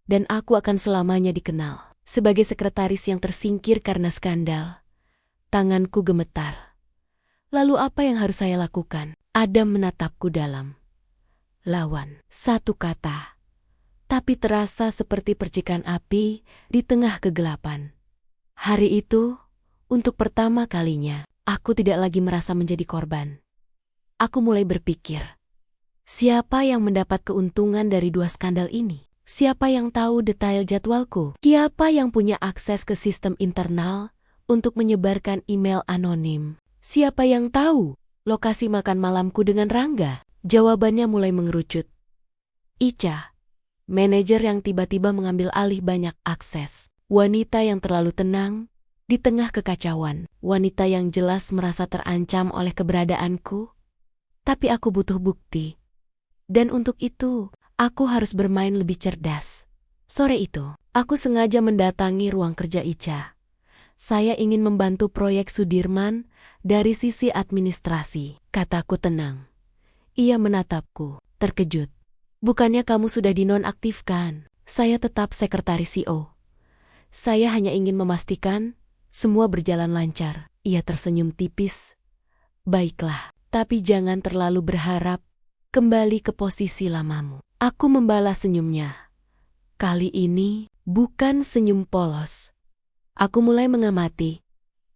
Dan aku akan selamanya dikenal sebagai sekretaris yang tersingkir karena skandal. Tanganku gemetar. Lalu apa yang harus saya lakukan? Adam menatapku dalam. Lawan. Satu kata. Tapi terasa seperti percikan api di tengah kegelapan. Hari itu, untuk pertama kalinya, aku tidak lagi merasa menjadi korban. Aku mulai berpikir, siapa yang mendapat keuntungan dari dua skandal ini? Siapa yang tahu detail jadwalku? Siapa yang punya akses ke sistem internal untuk menyebarkan email anonim? Siapa yang tahu lokasi makan malamku dengan Rangga? Jawabannya mulai mengerucut. Ica, manajer yang tiba-tiba mengambil alih banyak akses. Wanita yang terlalu tenang di tengah kekacauan. Wanita yang jelas merasa terancam oleh keberadaanku. Tapi aku butuh bukti. Dan untuk itu, aku harus bermain lebih cerdas. Sore itu, aku sengaja mendatangi ruang kerja Ica. Saya ingin membantu proyek Sudirman dari sisi administrasi, kataku tenang. Ia menatapku, terkejut. Bukannya kamu sudah dinonaktifkan? Saya tetap sekretaris CEO. Saya hanya ingin memastikan semua berjalan lancar. Ia tersenyum tipis. Baiklah, tapi jangan terlalu berharap kembali ke posisi lamamu. Aku membalas senyumnya. Kali ini bukan senyum polos. Aku mulai mengamati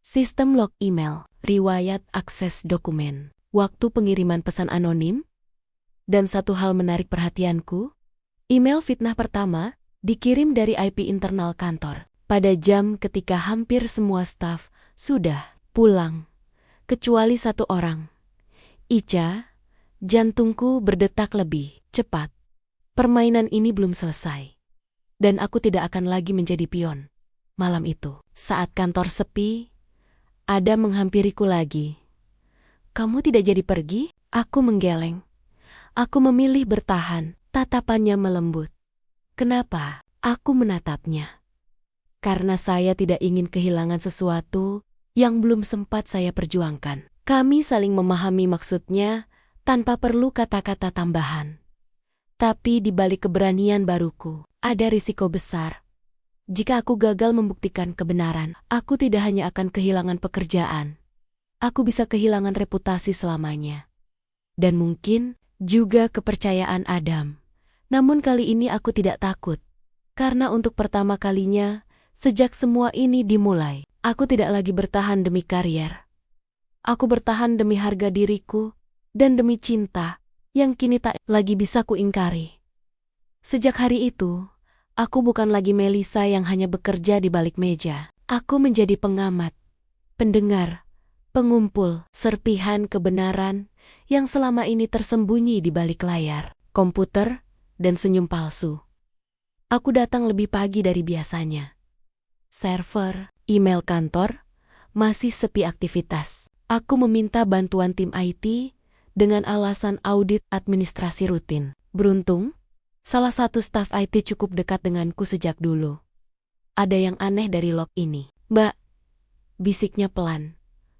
sistem log email, riwayat akses dokumen, waktu pengiriman pesan anonim, dan satu hal menarik perhatianku, email fitnah pertama dikirim dari IP internal kantor pada jam ketika hampir semua staf sudah pulang, kecuali satu orang. Ica, jantungku berdetak lebih cepat. Permainan ini belum selesai. Dan aku tidak akan lagi menjadi pion. Malam itu, saat kantor sepi, Adam menghampiriku lagi. Kamu tidak jadi pergi? Aku menggeleng. Aku memilih bertahan, tatapannya melembut. Kenapa? Aku menatapnya. Karena saya tidak ingin kehilangan sesuatu yang belum sempat saya perjuangkan. Kami saling memahami maksudnya tanpa perlu kata-kata tambahan. Tapi di balik keberanian baruku, ada risiko besar. Jika aku gagal membuktikan kebenaran, aku tidak hanya akan kehilangan pekerjaan. Aku bisa kehilangan reputasi selamanya. Dan mungkin juga kepercayaan Adam. Namun kali ini aku tidak takut. Karena untuk pertama kalinya, sejak semua ini dimulai, aku tidak lagi bertahan demi karier. Aku bertahan demi harga diriku dan demi cinta yang kini tak lagi bisa kuingkari. Sejak hari itu, aku bukan lagi Melisa yang hanya bekerja di balik meja. Aku menjadi pengamat, pendengar, pengumpul serpihan kebenaran yang selama ini tersembunyi di balik layar, komputer, dan senyum palsu. Aku datang lebih pagi dari biasanya. Server, email kantor, masih sepi aktivitas. Aku meminta bantuan tim IT dengan alasan audit administrasi rutin. Beruntung, salah satu staf IT cukup dekat denganku sejak dulu. Ada yang aneh dari log ini. Mbak, bisiknya pelan,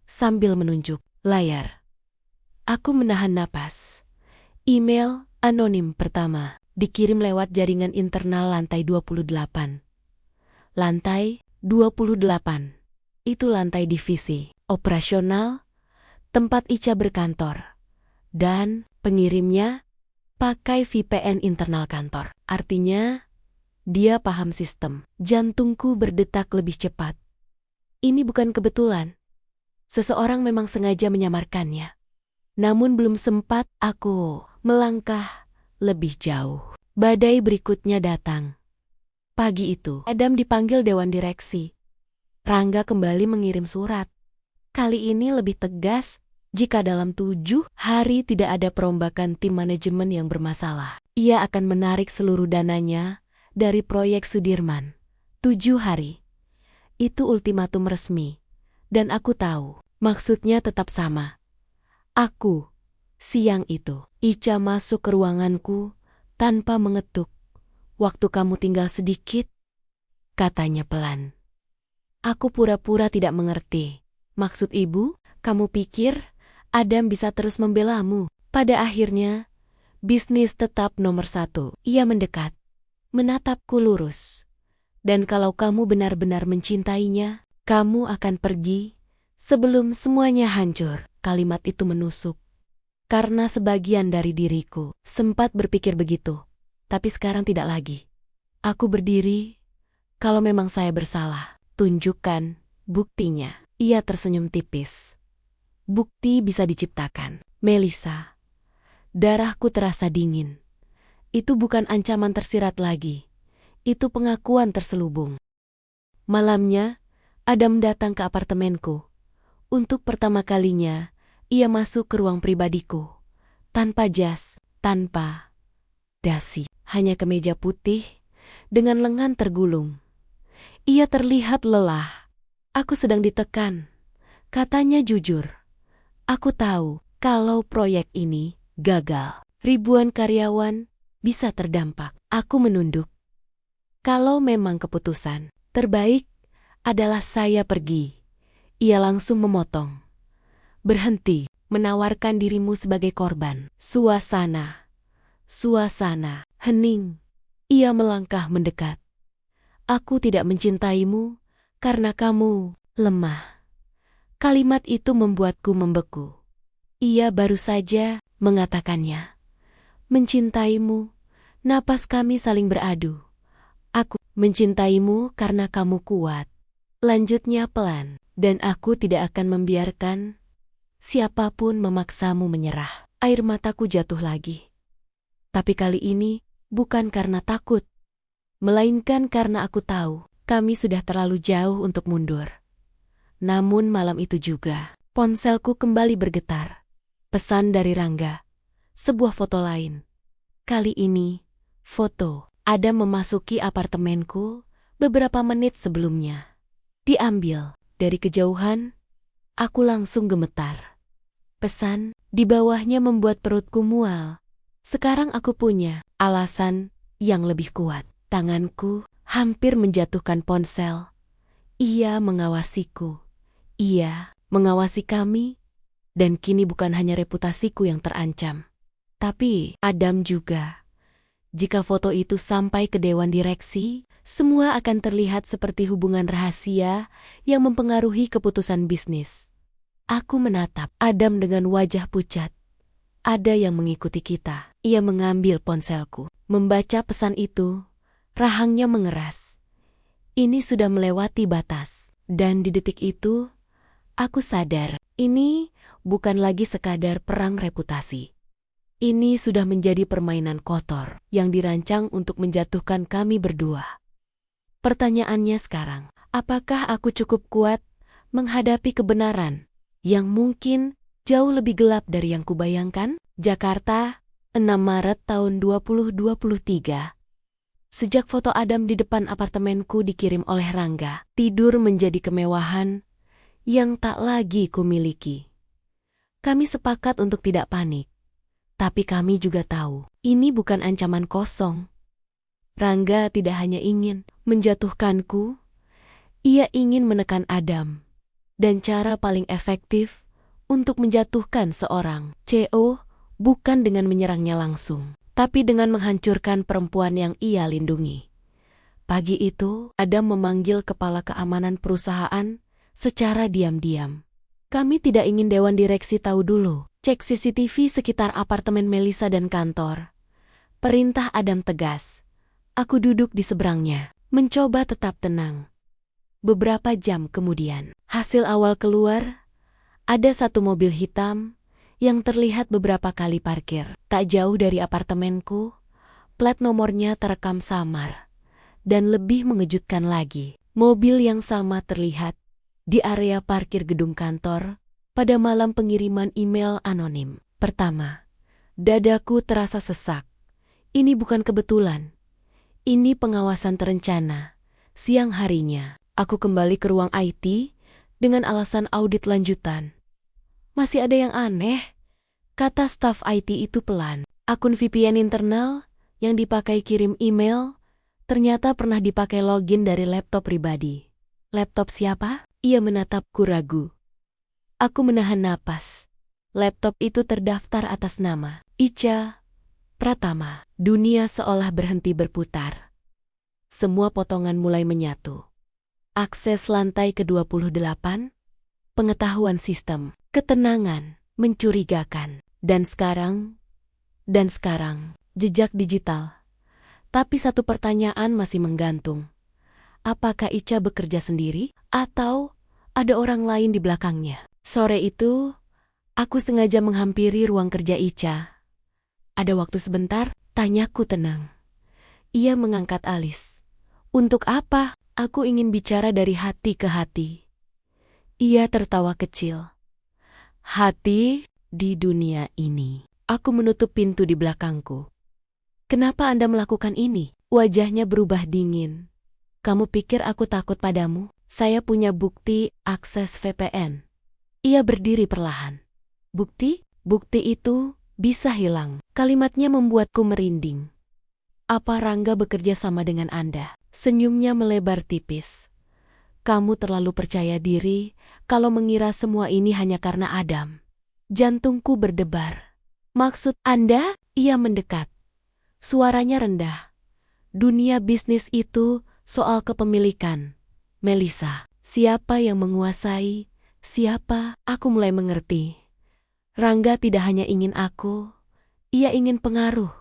sambil menunjuk layar. Aku menahan napas. Email anonim pertama dikirim lewat jaringan internal lantai 28. Lantai 28. Itu lantai divisi operasional, tempat Ica berkantor. Dan pengirimnya pakai VPN internal kantor. Artinya, dia paham sistem. Jantungku berdetak lebih cepat. Ini bukan kebetulan. Seseorang memang sengaja menyamarkannya. Namun belum sempat aku melangkah lebih jauh. Badai berikutnya datang. Pagi itu, Adam dipanggil Dewan Direksi. Rangga kembali mengirim surat. Kali ini lebih tegas, jika dalam 7 hari tidak ada perombakan tim manajemen yang bermasalah, ia akan menarik seluruh dananya dari proyek Sudirman. 7 hari. Itu ultimatum resmi. Dan aku tahu, maksudnya tetap sama. Aku, siang itu, Ica masuk ke ruanganku tanpa mengetuk. Waktu kamu tinggal sedikit, katanya pelan. Aku pura-pura tidak mengerti. Maksud ibu, kamu pikir Adam bisa terus membelamu? Pada akhirnya, bisnis tetap nomor 1. Ia mendekat, menatapku lurus. Dan kalau kamu benar-benar mencintainya, kamu akan pergi sebelum semuanya hancur. Kalimat itu menusuk. Karena sebagian dari diriku sempat berpikir begitu. Tapi sekarang tidak lagi. Aku berdiri, kalau memang saya bersalah, tunjukkan buktinya. Ia tersenyum tipis. Bukti bisa diciptakan. Melissa, darahku terasa dingin. Itu bukan ancaman tersirat lagi. Itu pengakuan terselubung. Malamnya, Adam datang ke apartemenku. Untuk pertama kalinya, ia masuk ke ruang pribadiku. Tanpa jas, tanpa dasi. Hanya kemeja putih, dengan lengan tergulung. Ia terlihat lelah. Aku sedang ditekan. Katanya jujur. Aku tahu kalau proyek ini gagal. Ribuan karyawan bisa terdampak. Aku menunduk. Kalau memang keputusan terbaik adalah saya pergi. Ia langsung memotong. Berhenti menawarkan dirimu sebagai korban. Suasana hening. Ia melangkah mendekat. Aku tidak mencintaimu karena kamu lemah. Kalimat itu membuatku membeku. Ia baru saja mengatakannya. Mencintaimu, napas kami saling beradu. Aku mencintaimu karena kamu kuat. Lanjutnya pelan, dan aku tidak akan membiarkan siapapun memaksamu menyerah. Air mataku jatuh lagi. Tapi kali ini bukan karena takut, melainkan karena aku tahu kami sudah terlalu jauh untuk mundur. Namun malam itu juga, ponselku kembali bergetar. Pesan dari Rangga. Sebuah foto lain. Kali ini, foto Adam memasuki apartemenku beberapa menit sebelumnya. Diambil dari kejauhan, aku langsung gemetar. Pesan di bawahnya membuat perutku mual. Sekarang aku punya alasan yang lebih kuat. Tanganku hampir menjatuhkan ponsel. Ia mengawasiku. Ia mengawasi kami. Dan kini bukan hanya reputasiku yang terancam, tapi Adam juga. Jika foto itu sampai ke Dewan Direksi, semua akan terlihat seperti hubungan rahasia yang mempengaruhi keputusan bisnis. Aku menatap Adam dengan wajah pucat. Ada yang mengikuti kita. Ia mengambil ponselku. Membaca pesan itu, rahangnya mengeras. Ini sudah melewati batas. Dan di detik itu, aku sadar, ini bukan lagi sekadar perang reputasi. Ini sudah menjadi permainan kotor yang dirancang untuk menjatuhkan kami berdua. Pertanyaannya sekarang, apakah aku cukup kuat menghadapi kebenaran yang mungkin jauh lebih gelap dari yang kubayangkan? Jakarta, 6 Maret tahun 2023. Sejak foto Adam di depan apartemenku dikirim oleh Rangga, tidur menjadi kemewahan yang tak lagi kumiliki. Kami sepakat untuk tidak panik. Tapi kami juga tahu, ini bukan ancaman kosong. Rangga tidak hanya ingin menjatuhkanku, ia ingin menekan Adam. Dan cara paling efektif untuk menjatuhkan seorang CEO bukan dengan menyerangnya langsung, tapi dengan menghancurkan perempuan yang ia lindungi. Pagi itu, Adam memanggil kepala keamanan perusahaan secara diam-diam. Kami tidak ingin dewan direksi tahu dulu. Cek CCTV sekitar apartemen Melissa dan kantor. Perintah Adam tegas. Aku duduk di seberangnya, mencoba tetap tenang. Beberapa jam kemudian, hasil awal keluar. Ada satu mobil hitam yang terlihat beberapa kali parkir. Tak jauh dari apartemenku, plat nomornya terekam samar. Dan lebih mengejutkan lagi, mobil yang sama terlihat di area parkir gedung kantor pada malam pengiriman email anonim. Pertama, dadaku terasa sesak. Ini bukan kebetulan. Ini pengawasan terencana. Siang harinya, aku kembali ke ruang IT dengan alasan audit lanjutan. Masih ada yang aneh, kata staf IT itu pelan. Akun VPN internal yang dipakai kirim email ternyata pernah dipakai login dari laptop pribadi. Laptop siapa? Ia menatapku ragu. Aku menahan napas. Laptop itu terdaftar atas nama Ica Pratama. Dunia seolah berhenti berputar. Semua potongan mulai menyatu. Akses lantai ke-28, pengetahuan sistem, ketenangan, mencurigakan. Dan sekarang, jejak digital. Tapi satu pertanyaan masih menggantung. Apakah Ica bekerja sendiri atau ada orang lain di belakangnya? Sore itu, aku sengaja menghampiri ruang kerja Ica. Ada waktu sebentar, tanyaku tenang. Ia mengangkat alis. Untuk apa? Aku ingin bicara dari hati ke hati. Ia tertawa kecil. Hati di dunia ini. Aku menutup pintu di belakangku. Kenapa Anda melakukan ini? Wajahnya berubah dingin. Kamu pikir aku takut padamu? Saya punya bukti akses VPN. Ia berdiri perlahan. Bukti? Bukti itu bisa hilang. Kalimatnya membuatku merinding. Apa Rangga bekerja sama dengan Anda? Senyumnya melebar tipis. Kamu terlalu percaya diri kalau mengira semua ini hanya karena Adam. Jantungku berdebar. Maksud Anda? Ia mendekat. Suaranya rendah. Dunia bisnis itu soal kepemilikan. Melissa, siapa yang menguasai? Siapa? Aku mulai mengerti. Rangga tidak hanya ingin aku, ia ingin pengaruh.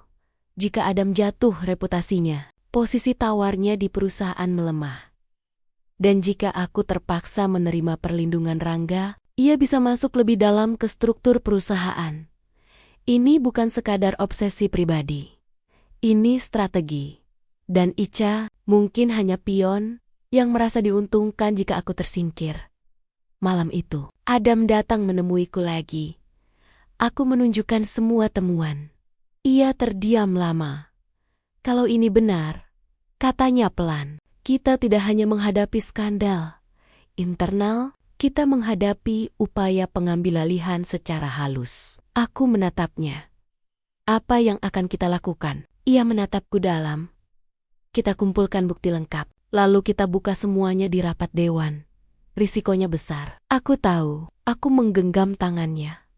Jika Adam jatuh reputasinya, posisi tawarnya di perusahaan melemah. Dan jika aku terpaksa menerima perlindungan Rangga, ia bisa masuk lebih dalam ke struktur perusahaan. Ini bukan sekadar obsesi pribadi. Ini strategi. Dan Ica mungkin hanya pion yang merasa diuntungkan jika aku tersingkir. Malam itu, Adam datang menemuiku lagi. Aku menunjukkan semua temuan. Ia terdiam lama. Kalau ini benar, katanya pelan, kita tidak hanya menghadapi skandal internal, kita menghadapi upaya pengambil alihan secara halus. Aku menatapnya. Apa yang akan kita lakukan? Ia menatapku dalam. Kita kumpulkan bukti lengkap, lalu kita buka semuanya di rapat dewan. Risikonya besar. Aku tahu, aku menggenggam tangannya.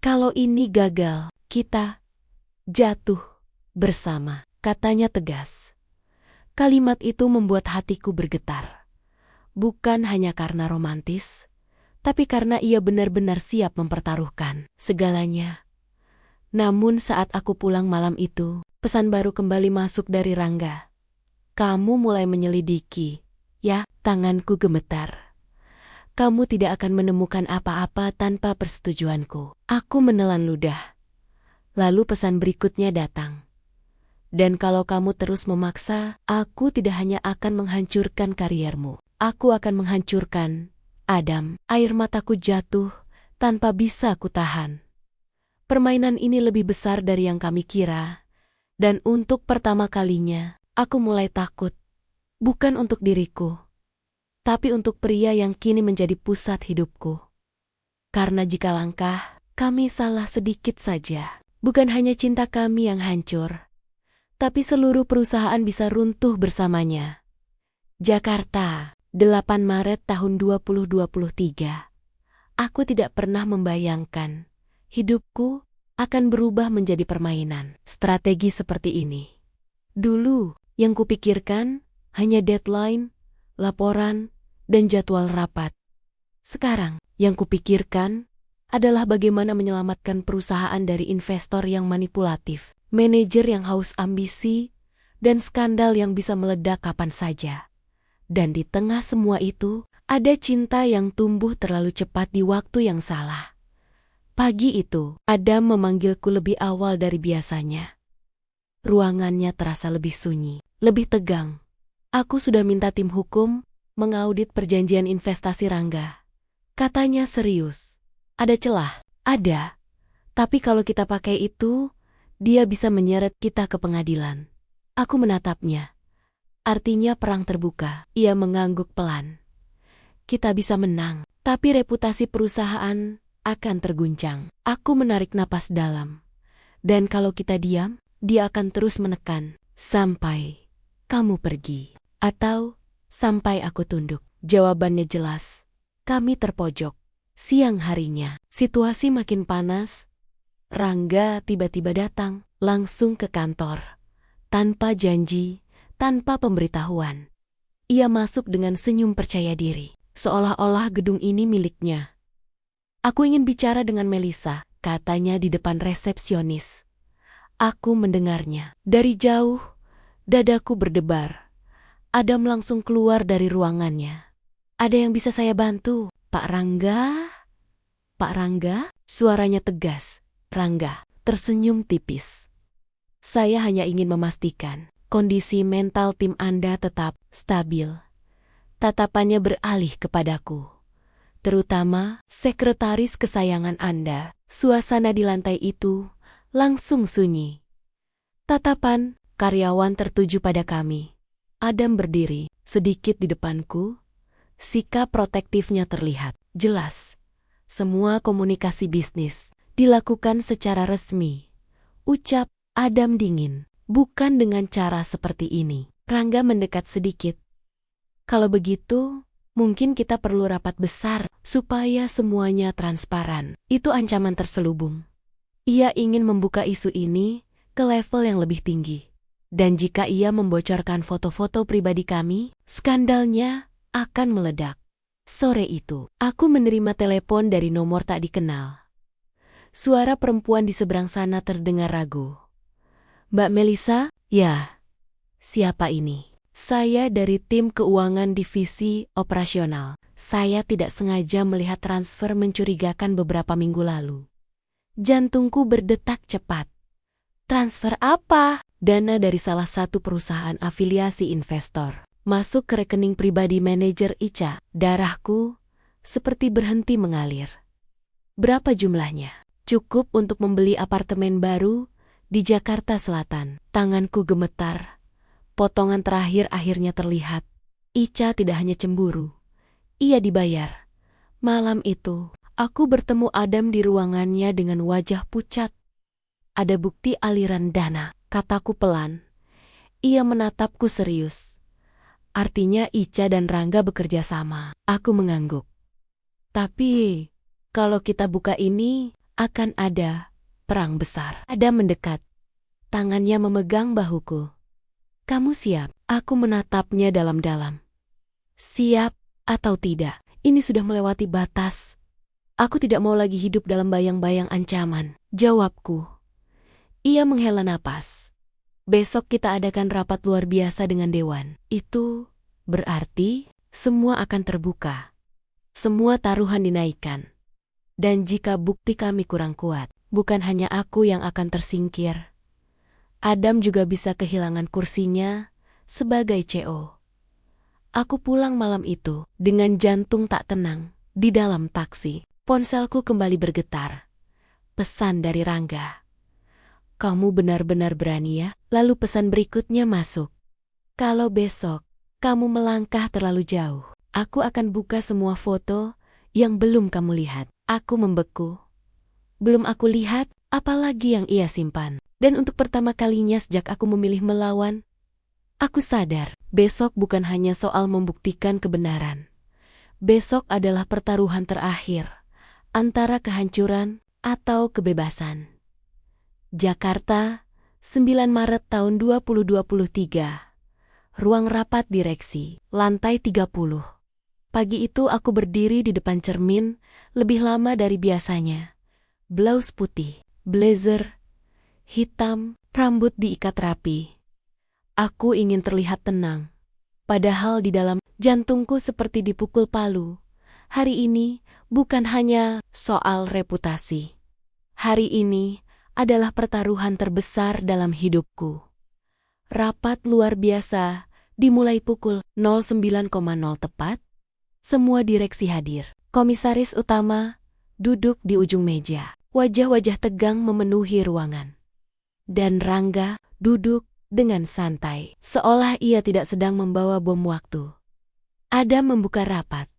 Kalau ini gagal, kita jatuh bersama, katanya tegas. Kalimat itu membuat hatiku bergetar. Bukan hanya karena romantis, tapi karena ia benar-benar siap mempertaruhkan segalanya. Namun saat aku pulang malam itu, pesan baru kembali masuk dari Rangga. Kamu mulai menyelidiki, ya? Tanganku gemetar. Kamu tidak akan menemukan apa-apa tanpa persetujuanku. Aku menelan ludah. Lalu pesan berikutnya datang. Dan kalau kamu terus memaksa, aku tidak hanya akan menghancurkan kariermu. Aku akan menghancurkan Adam. Air mataku jatuh tanpa bisa kutahan. Permainan ini lebih besar dari yang kami kira. Dan untuk pertama kalinya, aku mulai takut. Bukan untuk diriku, tapi untuk pria yang kini menjadi pusat hidupku. Karena jika langkah kami salah sedikit saja, bukan hanya cinta kami yang hancur, tapi seluruh perusahaan bisa runtuh bersamanya. Jakarta, 8 Maret tahun 2023. Aku tidak pernah membayangkan hidupku akan berubah menjadi permainan. Strategi seperti ini. Dulu, yang kupikirkan hanya deadline, laporan, dan jadwal rapat. Sekarang, yang kupikirkan adalah bagaimana menyelamatkan perusahaan dari investor yang manipulatif, manajer yang haus ambisi, dan skandal yang bisa meledak kapan saja. Dan di tengah semua itu, ada cinta yang tumbuh terlalu cepat di waktu yang salah. Pagi itu, Adam memanggilku lebih awal dari biasanya. Ruangannya terasa lebih sunyi, lebih tegang. Aku sudah minta tim hukum mengaudit perjanjian investasi Rangga. Katanya serius. Ada celah? Ada. Tapi kalau kita pakai itu, dia bisa menyeret kita ke pengadilan. Aku menatapnya. Artinya perang terbuka. Ia mengangguk pelan. Kita bisa menang, tapi reputasi perusahaan akan terguncang. Aku menarik napas dalam. Dan kalau kita diam, dia akan terus menekan. Sampai kamu pergi. Atau sampai aku tunduk. Jawabannya jelas. Kami terpojok. Siang harinya, situasi makin panas. Rangga tiba-tiba datang, langsung ke kantor. Tanpa janji, tanpa pemberitahuan. Ia masuk dengan senyum percaya diri. Seolah-olah gedung ini miliknya. Aku ingin bicara dengan Melissa, katanya di depan resepsionis. Aku mendengarnya. Dari jauh, dadaku berdebar. Adam langsung keluar dari ruangannya. Ada yang bisa saya bantu, Pak Rangga? Pak Rangga? Suaranya tegas. Rangga tersenyum tipis. Saya hanya ingin memastikan kondisi mental tim Anda tetap stabil. Tatapannya beralih kepadaku. Terutama sekretaris kesayangan Anda. Suasana di lantai itu langsung sunyi. Tatapan karyawan tertuju pada kami. Adam berdiri sedikit di depanku. Sikap protektifnya terlihat jelas. Semua komunikasi bisnis dilakukan secara resmi. Ucap Adam dingin. Bukan dengan cara seperti ini. Rangga mendekat sedikit. Kalau begitu, mungkin kita perlu rapat besar supaya semuanya transparan. Itu ancaman terselubung. Ia ingin membuka isu ini ke level yang lebih tinggi. Dan jika ia membocorkan foto-foto pribadi kami, skandalnya akan meledak. Sore itu, aku menerima telepon dari nomor tak dikenal. Suara perempuan di seberang sana terdengar ragu. Mbak Melissa? Ya. Siapa ini? Saya dari tim keuangan divisi operasional. Saya tidak sengaja melihat transfer mencurigakan beberapa minggu lalu. Jantungku berdetak cepat. Transfer apa? Dana dari salah satu perusahaan afiliasi investor. Masuk ke rekening pribadi manajer Ica. Darahku seperti berhenti mengalir. Berapa jumlahnya? Cukup untuk membeli apartemen baru di Jakarta Selatan. Tanganku gemetar. Potongan terakhir akhirnya terlihat. Ica tidak hanya cemburu. Ia dibayar. Malam itu, aku bertemu Adam di ruangannya dengan wajah pucat. Ada bukti aliran dana, kataku pelan. Ia menatapku serius. Artinya Ica dan Rangga bekerja sama. Aku mengangguk. Tapi, kalau kita buka ini, akan ada perang besar. Adam mendekat. Tangannya memegang bahuku. Kamu siap? Aku menatapnya dalam-dalam. Siap atau tidak, ini sudah melewati batas. Aku tidak mau lagi hidup dalam bayang-bayang ancaman. Jawabku. Ia menghela napas. Besok kita adakan rapat luar biasa dengan Dewan. Itu berarti semua akan terbuka. Semua taruhan dinaikkan. Dan jika bukti kami kurang kuat, bukan hanya aku yang akan tersingkir. Adam juga bisa kehilangan kursinya sebagai CO. Aku pulang malam itu dengan jantung tak tenang. Di dalam taksi, ponselku kembali bergetar. Pesan dari Rangga. Kamu benar-benar berani ya? Lalu pesan berikutnya masuk. Kalau besok kamu melangkah terlalu jauh, aku akan buka semua foto yang belum kamu lihat. Aku membeku. Belum aku lihat, apalagi yang ia simpan. Dan untuk pertama kalinya sejak aku memilih melawan, aku sadar, besok bukan hanya soal membuktikan kebenaran. Besok adalah pertaruhan terakhir, antara kehancuran atau kebebasan. Jakarta, 9 Maret tahun 2023. Ruang rapat direksi, lantai 30. Pagi itu aku berdiri di depan cermin, lebih lama dari biasanya. Blouse putih, blazer hitam, rambut diikat rapi. Aku ingin terlihat tenang. Padahal di dalam jantungku seperti dipukul palu. Hari ini bukan hanya soal reputasi. Hari ini adalah pertaruhan terbesar dalam hidupku. Rapat luar biasa dimulai pukul 09.00 tepat. Semua direksi hadir. Komisaris utama duduk di ujung meja. Wajah-wajah tegang memenuhi ruangan. Dan Rangga duduk dengan santai, seolah ia tidak sedang membawa bom waktu. Adam membuka rapat.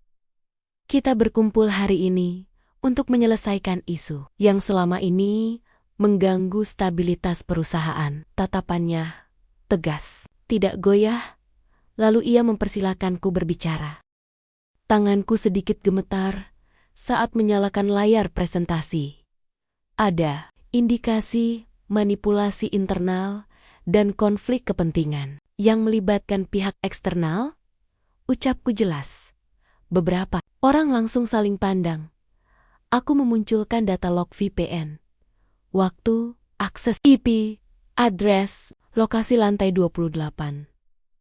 Kita berkumpul hari ini untuk menyelesaikan isu yang selama ini mengganggu stabilitas perusahaan. Tatapannya tegas, tidak goyah, lalu ia mempersilakanku berbicara. Tanganku sedikit gemetar saat menyalakan layar presentasi. Ada indikasi manipulasi internal dan konflik kepentingan yang melibatkan pihak eksternal? Ucapku jelas. Beberapa orang langsung saling pandang. Aku memunculkan data log VPN. Waktu, akses IP, address, lokasi lantai 28.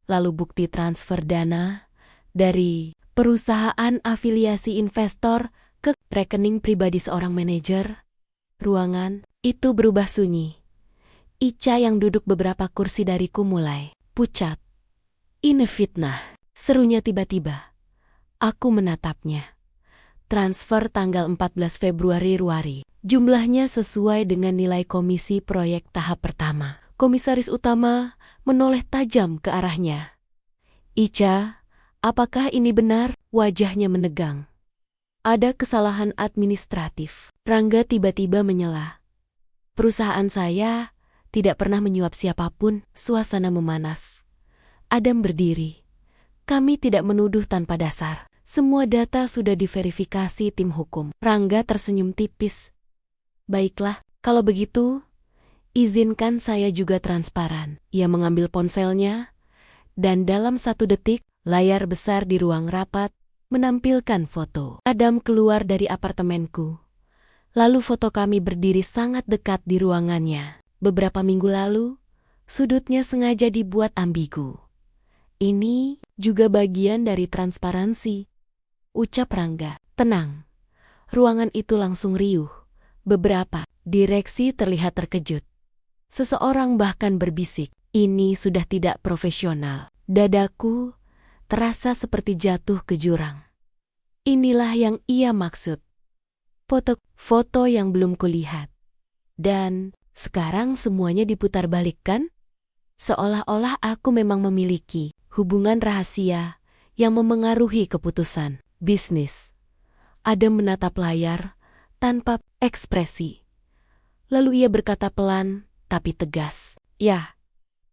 Lalu bukti transfer dana dari perusahaan afiliasi investor ke rekening pribadi seorang manajer. Ruangan itu berubah sunyi. Ica yang duduk beberapa kursi dariku mulai pucat. Ini fitnah, serunya tiba-tiba. Aku menatapnya. Transfer tanggal 14 Februari Ruari. Jumlahnya sesuai dengan nilai komisi proyek tahap pertama. Komisaris utama menoleh tajam ke arahnya. Ica, apakah ini benar? Wajahnya menegang. Ada kesalahan administratif. Rangga tiba-tiba menyela. Perusahaan saya tidak pernah menyuap siapapun. Suasana memanas. Adam berdiri. Kami tidak menuduh tanpa dasar. Semua data sudah diverifikasi tim hukum. Rangga tersenyum tipis. Baiklah, kalau begitu, izinkan saya juga transparan. Ia mengambil ponselnya, dan dalam 1 detik, layar besar di ruang rapat menampilkan foto. Adam keluar dari apartemenku. Lalu foto kami berdiri sangat dekat di ruangannya. Beberapa minggu lalu, sudutnya sengaja dibuat ambigu. Ini juga bagian dari transparansi. Ucap Rangga. Tenang. Ruangan itu langsung riuh. Beberapa direksi terlihat terkejut. Seseorang bahkan berbisik. Ini sudah tidak profesional. Dadaku terasa seperti jatuh ke jurang. Inilah yang ia maksud. Foto yang belum kulihat. Dan sekarang semuanya diputar balikkan? Seolah-olah aku memang memiliki hubungan rahasia yang memengaruhi keputusan bisnis. Adam menatap layar tanpa ekspresi. Lalu ia berkata pelan tapi tegas. Ya,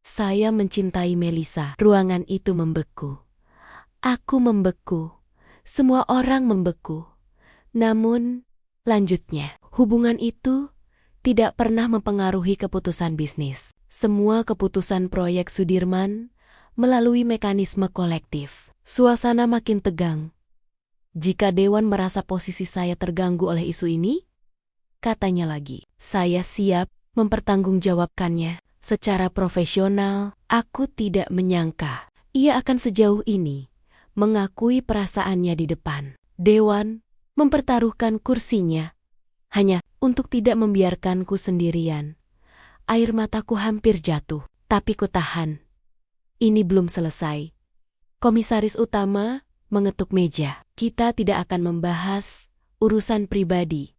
saya mencintai Melissa. Ruangan itu membeku. Aku membeku. Semua orang membeku. Namun, lanjutnya, hubungan itu tidak pernah mempengaruhi keputusan bisnis. Semua keputusan proyek Sudirman melalui mekanisme kolektif. Suasana makin tegang. Jika Dewan merasa posisi saya terganggu oleh isu ini, katanya lagi, saya siap mempertanggungjawabkannya. Secara profesional, aku tidak menyangka ia akan sejauh ini mengakui perasaannya di depan Dewan, mempertaruhkan kursinya, hanya untuk tidak membiarkanku sendirian. Air mataku hampir jatuh, tapi ku tahan. Ini belum selesai. Komisaris utama mengetuk meja. Kita tidak akan membahas urusan pribadi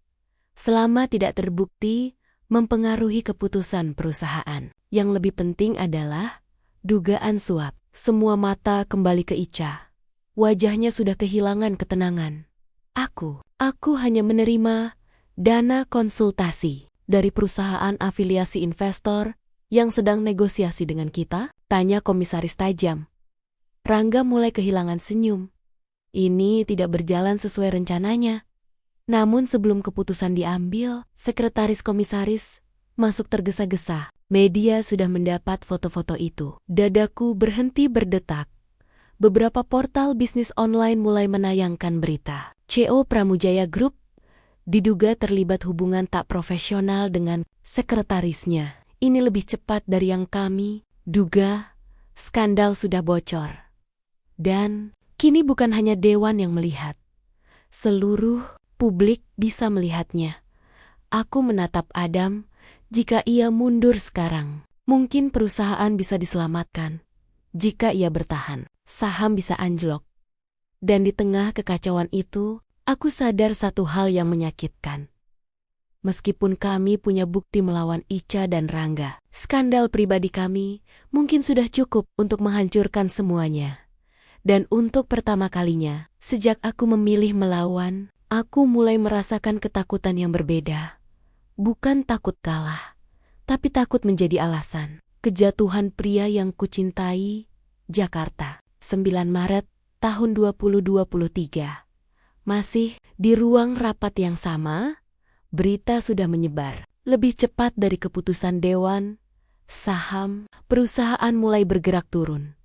selama tidak terbukti mempengaruhi keputusan perusahaan. Yang lebih penting adalah dugaan suap. Semua mata kembali ke Ica. Wajahnya sudah kehilangan ketenangan. Aku hanya menerima dana konsultasi dari perusahaan afiliasi investor yang sedang negosiasi dengan kita? Tanya komisaris tajam. Rangga mulai kehilangan senyum. Ini tidak berjalan sesuai rencananya. Namun sebelum keputusan diambil, sekretaris komisaris masuk tergesa-gesa. Media sudah mendapat foto-foto itu. Dadaku berhenti berdetak. Beberapa portal bisnis online mulai menayangkan berita. CEO Pramujaya Group diduga terlibat hubungan tak profesional dengan sekretarisnya. Ini lebih cepat dari yang kami duga. Skandal sudah bocor. Dan kini bukan hanya Dewan yang melihat. Seluruh publik bisa melihatnya. Aku menatap Adam. Jika ia mundur sekarang, mungkin perusahaan bisa diselamatkan. Jika ia bertahan, saham bisa anjlok. Dan di tengah kekacauan itu, aku sadar satu hal yang menyakitkan. Meskipun kami punya bukti melawan Ica dan Rangga, skandal pribadi kami mungkin sudah cukup untuk menghancurkan semuanya. Dan untuk pertama kalinya, sejak aku memilih melawan, aku mulai merasakan ketakutan yang berbeda. Bukan takut kalah, tapi takut menjadi alasan. Kejatuhan pria yang kucintai, Jakarta, 9 Maret tahun 2023. Masih di ruang rapat yang sama, berita sudah menyebar. Lebih cepat dari keputusan Dewan, saham perusahaan mulai bergerak turun.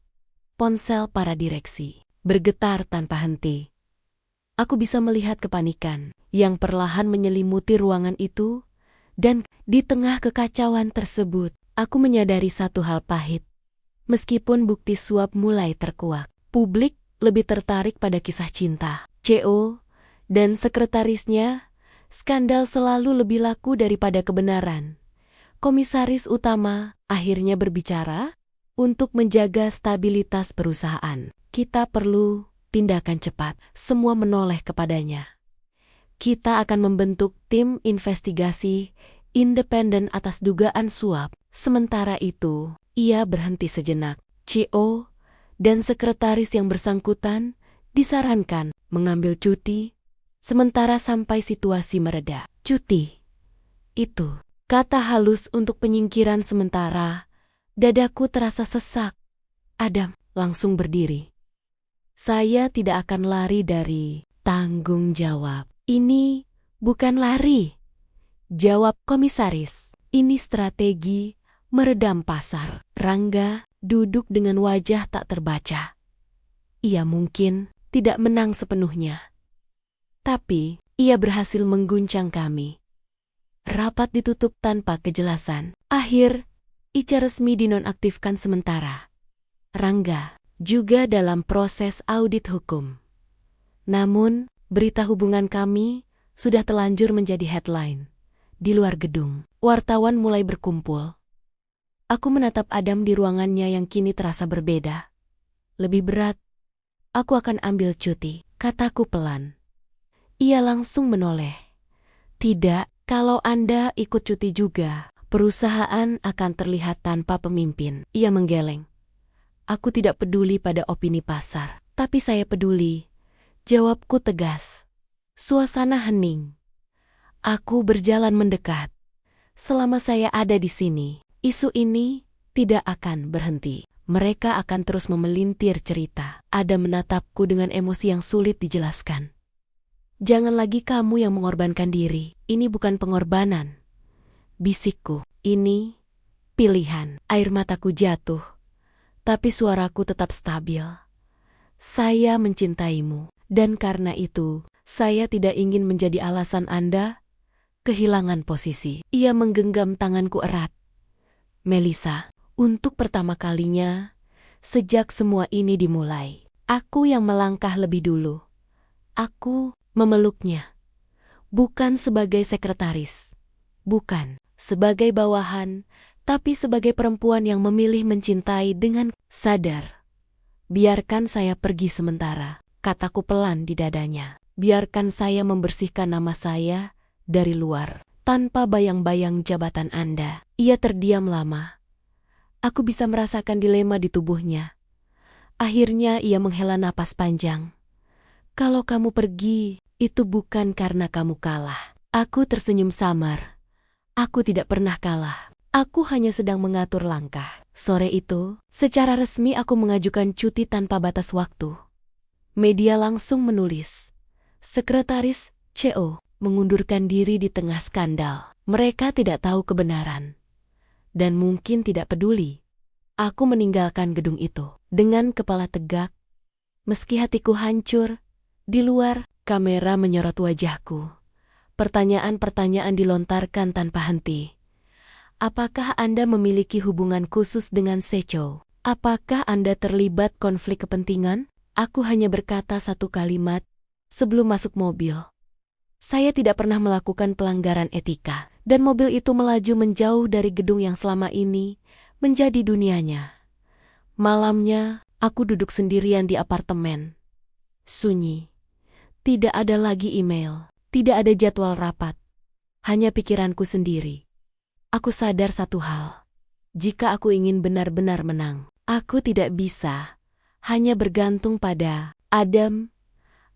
Ponsel para direksi bergetar tanpa henti. Aku bisa melihat kepanikan yang perlahan menyelimuti ruangan itu. Dan di tengah kekacauan tersebut, aku menyadari satu hal pahit. Meskipun bukti suap mulai terkuak, publik lebih tertarik pada kisah cinta. CEO dan sekretarisnya, skandal selalu lebih laku daripada kebenaran. Komisaris utama akhirnya berbicara untuk menjaga stabilitas perusahaan. Kita perlu tindakan cepat, semua menoleh kepadanya. Kita akan membentuk tim investigasi independen atas dugaan suap. Sementara itu, ia berhenti sejenak. CEO dan sekretaris yang bersangkutan disarankan mengambil cuti sementara sampai situasi mereda. Cuti. Itu kata halus untuk penyingkiran sementara. Dadaku terasa sesak. Adam langsung berdiri. Saya tidak akan lari dari tanggung jawab. Ini bukan lari, jawab komisaris. Ini strategi meredam pasar. Rangga duduk dengan wajah tak terbaca. Ia mungkin tidak menang sepenuhnya, tapi ia berhasil mengguncang kami. Rapat ditutup tanpa kejelasan. Akhir, Ica resmi dinonaktifkan sementara. Rangga juga dalam proses audit hukum. Namun, berita hubungan kami sudah telanjur menjadi headline. Di luar gedung, wartawan mulai berkumpul. Aku menatap Adam di ruangannya yang kini terasa berbeda. Lebih berat. Aku akan ambil cuti, kataku pelan. Ia langsung menoleh. Tidak, kalau Anda ikut cuti juga, perusahaan akan terlihat tanpa pemimpin. Ia menggeleng. Aku tidak peduli pada opini pasar, tapi saya peduli. Jawabku tegas. Suasana hening. Aku berjalan mendekat. Selama saya ada di sini, isu ini tidak akan berhenti. Mereka akan terus memelintir cerita. Ada menatapku dengan emosi yang sulit dijelaskan. Jangan lagi kamu yang mengorbankan diri. Ini bukan pengorbanan. Bisikku. Ini pilihan. Air mataku jatuh. Tapi suaraku tetap stabil. Saya mencintaimu. Dan karena itu, saya tidak ingin menjadi alasan Anda kehilangan posisi. Ia menggenggam tanganku erat. Melissa, untuk pertama kalinya, sejak semua ini dimulai, aku yang melangkah lebih dulu. Aku memeluknya. Bukan sebagai sekretaris. Bukan sebagai bawahan, tapi sebagai perempuan yang memilih mencintai dengan sadar. Biarkan saya pergi sementara. Kataku pelan di dadanya. Biarkan saya membersihkan nama saya dari luar, tanpa bayang-bayang jabatan Anda. Ia terdiam lama. Aku bisa merasakan dilema di tubuhnya. Akhirnya ia menghela napas panjang. Kalau kamu pergi, itu bukan karena kamu kalah. Aku tersenyum samar. Aku tidak pernah kalah. Aku hanya sedang mengatur langkah. Sore itu, secara resmi aku mengajukan cuti tanpa batas waktu. Media langsung menulis. Sekretaris CEO mengundurkan diri di tengah skandal. Mereka tidak tahu kebenaran. Dan mungkin tidak peduli. Aku meninggalkan gedung itu dengan kepala tegak. Meski hatiku hancur, di luar, kamera menyorot wajahku. Pertanyaan-pertanyaan dilontarkan tanpa henti. Apakah Anda memiliki hubungan khusus dengan Secho? Apakah Anda terlibat konflik kepentingan? Aku hanya berkata satu kalimat sebelum masuk mobil. Saya tidak pernah melakukan pelanggaran etika, dan mobil itu melaju menjauh dari gedung yang selama ini menjadi dunianya. Malamnya, aku duduk sendirian di apartemen. Sunyi. Tidak ada lagi email, tidak ada jadwal rapat. Hanya pikiranku sendiri. Aku sadar satu hal. Jika aku ingin benar-benar menang, aku tidak bisa hanya bergantung pada Adam.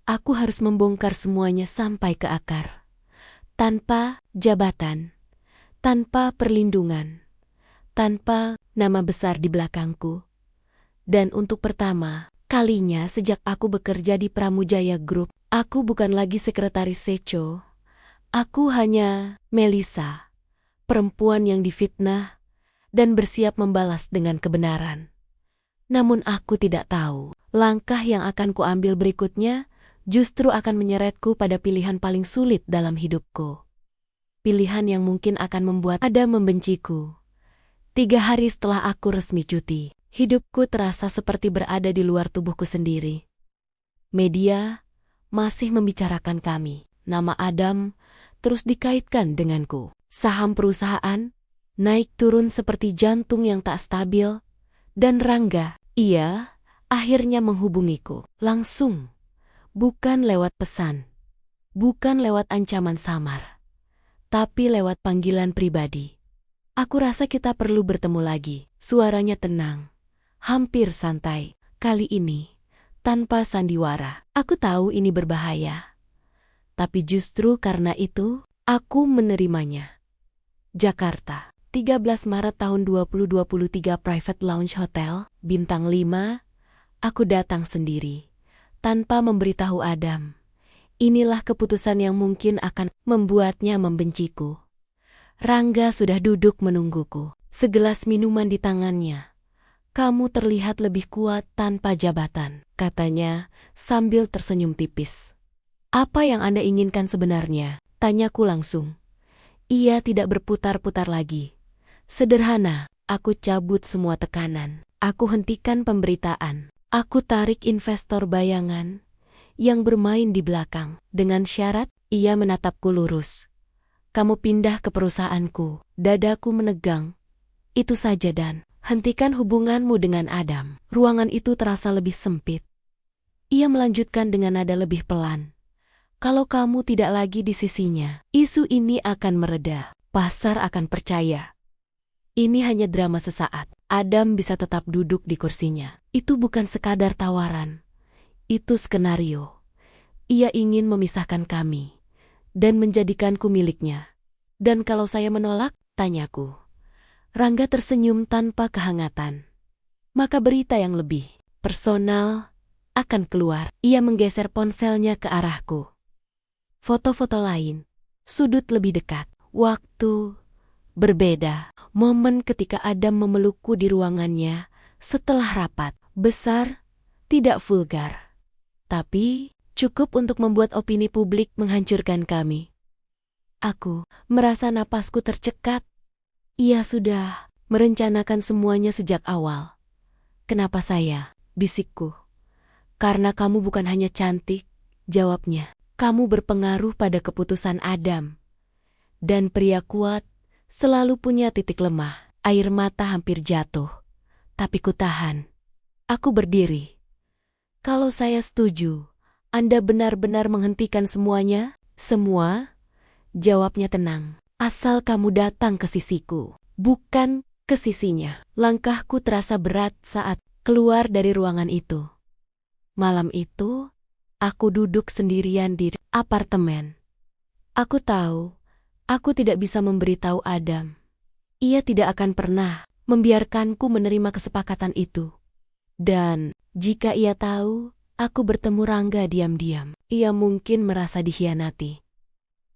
Aku harus membongkar semuanya sampai ke akar. Tanpa jabatan, tanpa perlindungan, tanpa nama besar di belakangku. Dan untuk pertama kalinya sejak aku bekerja di Pramujaya Group, aku bukan lagi sekretaris Secho. Aku hanya Melissa, perempuan yang difitnah dan bersiap membalas dengan kebenaran. Namun aku tidak tahu, langkah yang akan kuambil berikutnya justru akan menyeretku pada pilihan paling sulit dalam hidupku. Pilihan yang mungkin akan membuat Adam membenciku. 3 hari setelah aku resmi cuti, hidupku terasa seperti berada di luar tubuhku sendiri. Media masih membicarakan kami. Nama Adam terus dikaitkan denganku. Saham perusahaan naik turun seperti jantung yang tak stabil. Dan Rangga, ia akhirnya menghubungiku langsung. Bukan lewat pesan, bukan lewat ancaman samar, tapi lewat panggilan pribadi. Aku rasa kita perlu bertemu lagi. Suaranya tenang, hampir santai. Kali ini, tanpa sandiwara. Aku tahu ini berbahaya. Tapi justru karena itu, aku menerimanya. Jakarta, 13 Maret tahun 2023. Private Lounge Hotel, Bintang 5. Aku datang sendiri. Tanpa memberitahu Adam. Inilah keputusan yang mungkin akan membuatnya membenciku. Rangga sudah duduk menungguku, segelas minuman di tangannya. Kamu terlihat lebih kuat tanpa jabatan, katanya sambil tersenyum tipis. Apa yang Anda inginkan sebenarnya? Tanyaku langsung. Ia tidak berputar-putar lagi. Sederhana, aku cabut semua tekanan. Aku hentikan pemberitaan. Aku tarik investor bayangan yang bermain di belakang. Dengan syarat, ia menatapku lurus. Kamu pindah ke perusahaanku. Dadaku menegang. Itu saja Dan. Hentikan hubunganmu dengan Adam. Ruangan itu terasa lebih sempit. Ia melanjutkan dengan nada lebih pelan. Kalau kamu tidak lagi di sisinya, isu ini akan mereda. Pasar akan percaya. Ini hanya drama sesaat. Adam bisa tetap duduk di kursinya. Itu bukan sekadar tawaran. Itu skenario. Ia ingin memisahkan kami dan menjadikanku miliknya. Dan kalau saya menolak, tanyaku. Rangga tersenyum tanpa kehangatan. Maka berita yang lebih personal akan keluar. Ia menggeser ponselnya ke arahku. Foto-foto lain, sudut lebih dekat, waktu berbeda. Momen ketika Adam memelukku di ruangannya setelah rapat. Besar, tidak vulgar. Tapi cukup untuk membuat opini publik menghancurkan kami. Aku merasa napasku tercekat. Ia sudah merencanakan semuanya sejak awal. Kenapa saya? Bisikku. Karena kamu bukan hanya cantik, jawabnya. Kamu berpengaruh pada keputusan Adam. Dan pria kuat selalu punya titik lemah. Air mata hampir jatuh. Tapi ku tahan. Aku berdiri. Kalau saya setuju, Anda benar-benar menghentikan semuanya? Semua? Jawabnya tenang. Asal kamu datang ke sisiku, bukan ke sisinya. Langkahku terasa berat saat keluar dari ruangan itu. Malam itu, aku duduk sendirian di apartemen. Aku tahu, aku tidak bisa memberitahu Adam. Ia tidak akan pernah membiarkanku menerima kesepakatan itu. Dan jika ia tahu, aku bertemu Rangga diam-diam, ia mungkin merasa dikhianati.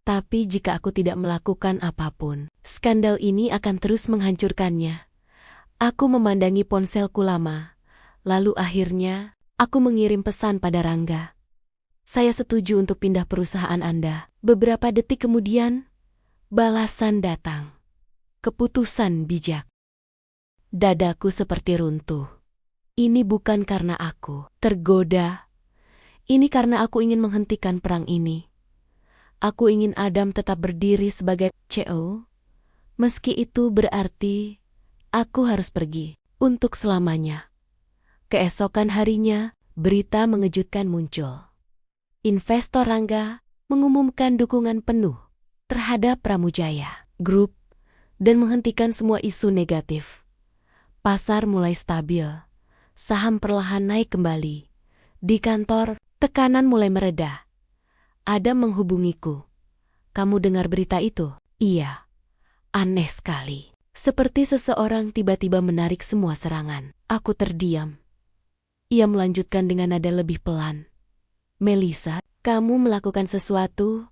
Tapi jika aku tidak melakukan apapun, skandal ini akan terus menghancurkannya. Aku memandangi ponselku lama, lalu akhirnya aku mengirim pesan pada Rangga. Saya setuju untuk pindah perusahaan Anda. Beberapa detik kemudian, balasan datang. Keputusan bijak. Dadaku seperti runtuh. Ini bukan karena aku tergoda. Ini karena aku ingin menghentikan perang ini. Aku ingin Adam tetap berdiri sebagai CEO. Meski itu berarti aku harus pergi untuk selamanya. Keesokan harinya, berita mengejutkan muncul. Investor Rangga mengumumkan dukungan penuh terhadap Pramujaya Group dan menghentikan semua isu negatif. Pasar mulai stabil, saham perlahan naik kembali. Di kantor, tekanan mulai mereda. Adam menghubungiku. Kamu dengar berita itu? Iya. Aneh sekali. Seperti seseorang tiba-tiba menarik semua serangan. Aku terdiam. Ia melanjutkan dengan nada lebih pelan. Melissa, kamu melakukan sesuatu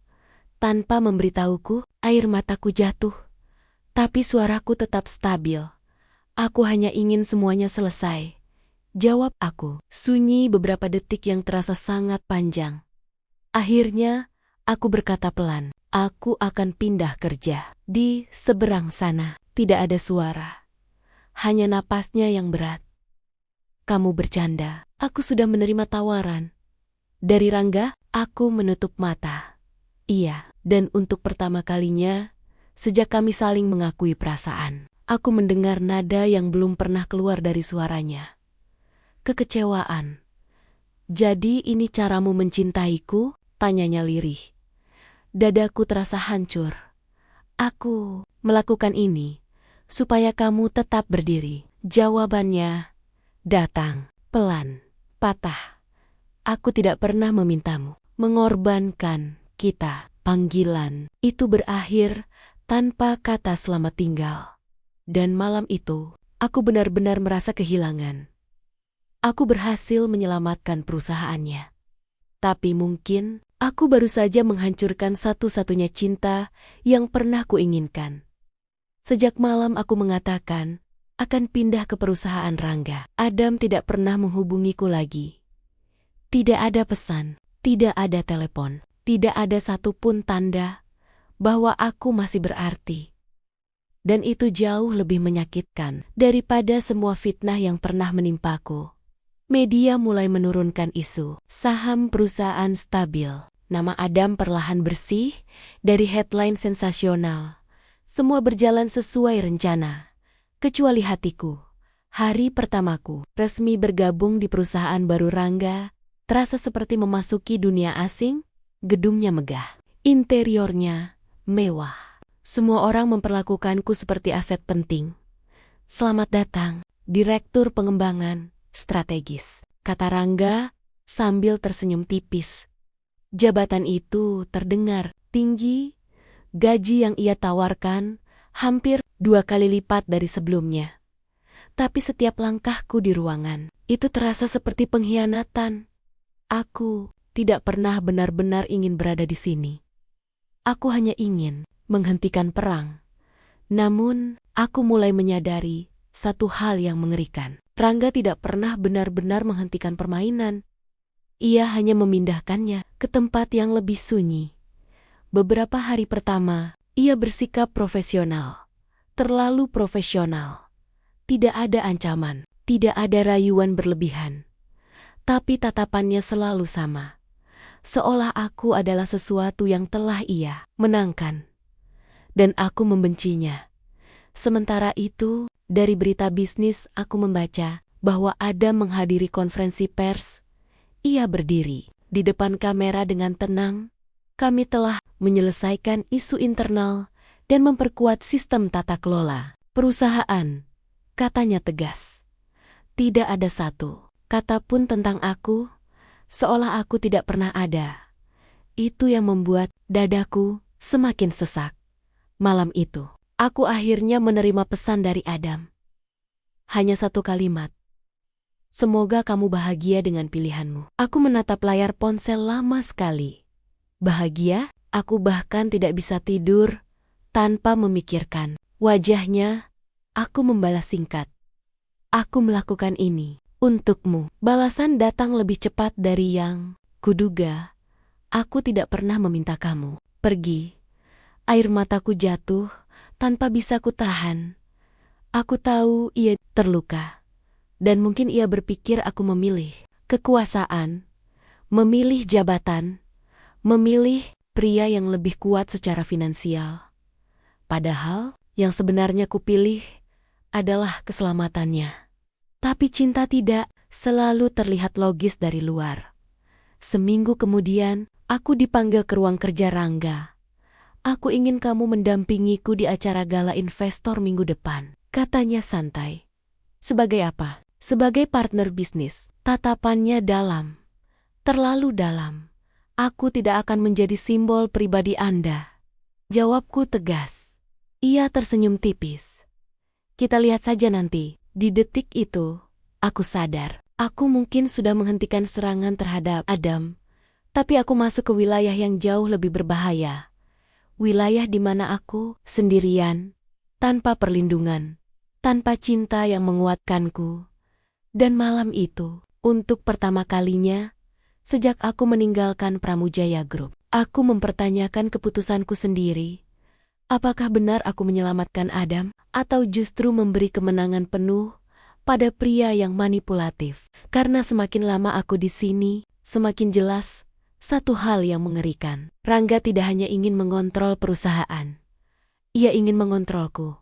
tanpa memberitahuku. Air mataku jatuh. Tapi suaraku tetap stabil. Aku hanya ingin semuanya selesai. Jawab aku. Sunyi beberapa detik yang terasa sangat panjang. Akhirnya, aku berkata pelan. Aku akan pindah kerja. Di seberang sana, tidak ada suara. Hanya napasnya yang berat. Kamu bercanda. Aku sudah menerima tawaran. Dari Rangga, aku menutup mata. Iya, dan untuk pertama kalinya, sejak kami saling mengakui perasaan, aku mendengar nada yang belum pernah keluar dari suaranya. Kekecewaan. Jadi ini caramu mencintaiku? Tanyanya lirih. Dadaku terasa hancur. Aku melakukan ini supaya kamu tetap berdiri. Jawabannya datang, pelan, patah. Aku tidak pernah memintamu mengorbankan kita. Panggilan itu berakhir tanpa kata selamat tinggal. Dan malam itu, aku benar-benar merasa kehilangan. Aku berhasil menyelamatkan perusahaannya. Tapi mungkin aku baru saja menghancurkan satu-satunya cinta yang pernah kuinginkan. Sejak malam aku mengatakan akan pindah ke perusahaan Rangga. Adam tidak pernah menghubungiku lagi. Tidak ada pesan, tidak ada telepon, tidak ada satupun tanda bahwa aku masih berarti. Dan itu jauh lebih menyakitkan daripada semua fitnah yang pernah menimpaku. Media mulai menurunkan isu. Saham perusahaan stabil. Nama Adam perlahan bersih dari headline sensasional. Semua berjalan sesuai rencana. Kecuali hatiku. Hari pertamaku resmi bergabung di perusahaan baru Rangga terasa seperti memasuki dunia asing. Gedungnya megah. Interiornya mewah. Semua orang memperlakukanku seperti aset penting. Selamat datang, Direktur Pengembangan Strategis, kata Rangga sambil tersenyum tipis. Jabatan itu terdengar tinggi, gaji yang ia tawarkan hampir 2 kali lipat dari sebelumnya. Tapi setiap langkahku di ruangan, itu terasa seperti pengkhianatan. Aku tidak pernah benar-benar ingin berada di sini. Aku hanya ingin menghentikan perang. Namun, aku mulai menyadari satu hal yang mengerikan. Rangga tidak pernah benar-benar menghentikan permainan. Ia hanya memindahkannya ke tempat yang lebih sunyi. Beberapa hari pertama, ia bersikap profesional. Terlalu profesional. Tidak ada ancaman, tidak ada rayuan berlebihan. Tapi tatapannya selalu sama. Seolah aku adalah sesuatu yang telah ia menangkan. Dan aku membencinya. Sementara itu, dari berita bisnis aku membaca bahwa Adam menghadiri konferensi pers. Ia berdiri di depan kamera dengan tenang. Kami telah menyelesaikan isu internal dan memperkuat sistem tata kelola perusahaan, katanya tegas. Tidak ada satu kata pun tentang aku, seolah aku tidak pernah ada. Itu yang membuat dadaku semakin sesak. Malam itu, aku akhirnya menerima pesan dari Adam. Hanya satu kalimat. Semoga kamu bahagia dengan pilihanmu. Aku menatap layar ponsel lama sekali. Bahagia? Aku bahkan tidak bisa tidur tanpa memikirkan wajahnya. Aku membalas singkat. Aku melakukan ini untukmu. Balasan datang lebih cepat dari yang kuduga. Aku tidak pernah meminta kamu pergi. Air mataku jatuh tanpa bisa kutahan. Aku tahu ia terluka. Dan mungkin ia berpikir aku memilih kekuasaan, memilih jabatan, memilih pria yang lebih kuat secara finansial. Padahal yang sebenarnya kupilih adalah keselamatannya. Tapi cinta tidak selalu terlihat logis dari luar. Seminggu kemudian, aku dipanggil ke ruang kerja Rangga. Aku ingin kamu mendampingiku di acara gala investor minggu depan, katanya santai. Sebagai apa? Sebagai partner bisnis. Tatapannya dalam. Terlalu dalam. Aku tidak akan menjadi simbol pribadi Anda. Jawabku tegas. Ia tersenyum tipis. Kita lihat saja nanti. Di detik itu, aku sadar. Aku mungkin sudah menghentikan serangan terhadap Adam. Tapi aku masuk ke wilayah yang jauh lebih berbahaya. Wilayah di mana aku sendirian, tanpa perlindungan, tanpa cinta yang menguatkanku. Dan malam itu, untuk pertama kalinya, sejak aku meninggalkan Pramujaya Group, aku mempertanyakan keputusanku sendiri. Apakah benar aku menyelamatkan Adam, atau justru memberi kemenangan penuh pada pria yang manipulatif? Karena semakin lama aku di sini, semakin jelas satu hal yang mengerikan. Rangga tidak hanya ingin mengontrol perusahaan. Ia ingin mengontrolku.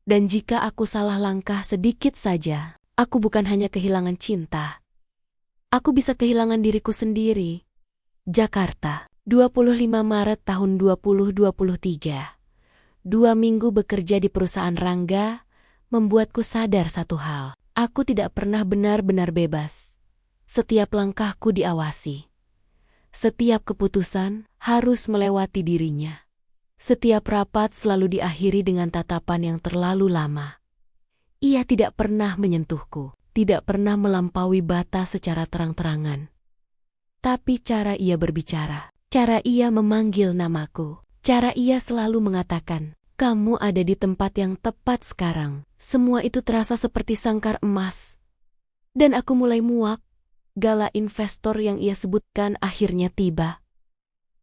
Dan jika aku salah langkah sedikit saja, aku bukan hanya kehilangan cinta. Aku bisa kehilangan diriku sendiri. Jakarta, 25 Maret tahun 2023. 2 minggu bekerja di perusahaan Rangga membuatku sadar satu hal. Aku tidak pernah benar-benar bebas. Setiap langkahku diawasi. Setiap keputusan harus melewati dirinya. Setiap rapat selalu diakhiri dengan tatapan yang terlalu lama. Ia tidak pernah menyentuhku, tidak pernah melampaui batas secara terang-terangan. Tapi cara ia berbicara, cara ia memanggil namaku, cara ia selalu mengatakan, kamu ada di tempat yang tepat sekarang. Semua itu terasa seperti sangkar emas. Dan aku mulai muak. Gala investor yang ia sebutkan akhirnya tiba.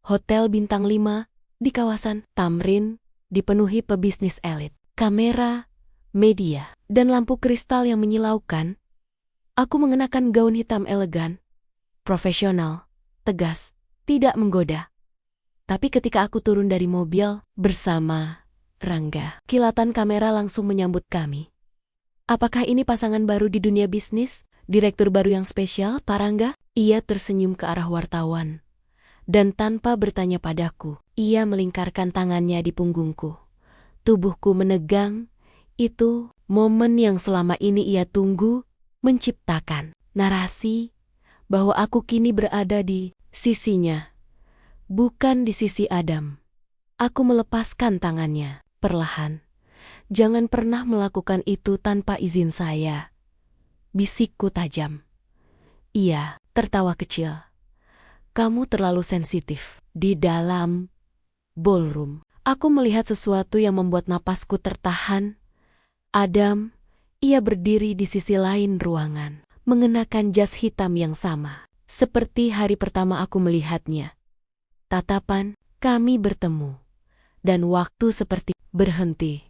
Hotel bintang 5 di kawasan Tamrin dipenuhi pebisnis elit. Kamera, media, dan lampu kristal yang menyilaukan. Aku mengenakan gaun hitam elegan, profesional, tegas, tidak menggoda. Tapi ketika aku turun dari mobil bersama Rangga, kilatan kamera langsung menyambut kami. Apakah ini pasangan baru di dunia bisnis? Direktur baru yang spesial, Pak Rangga? Ia tersenyum ke arah wartawan. Dan tanpa bertanya padaku, ia melingkarkan tangannya di punggungku. Tubuhku menegang. Itu momen yang selama ini ia tunggu, menciptakan narasi bahwa aku kini berada di sisinya, bukan di sisi Adam. Aku melepaskan tangannya, perlahan. Jangan pernah melakukan itu tanpa izin saya. Bisikku tajam. Ia tertawa kecil. Kamu terlalu sensitif. Di dalam ballroom, aku melihat sesuatu yang membuat napasku tertahan. Adam, ia berdiri di sisi lain ruangan, mengenakan jas hitam yang sama, seperti hari pertama aku melihatnya. Tatapan kami bertemu, dan waktu seperti berhenti.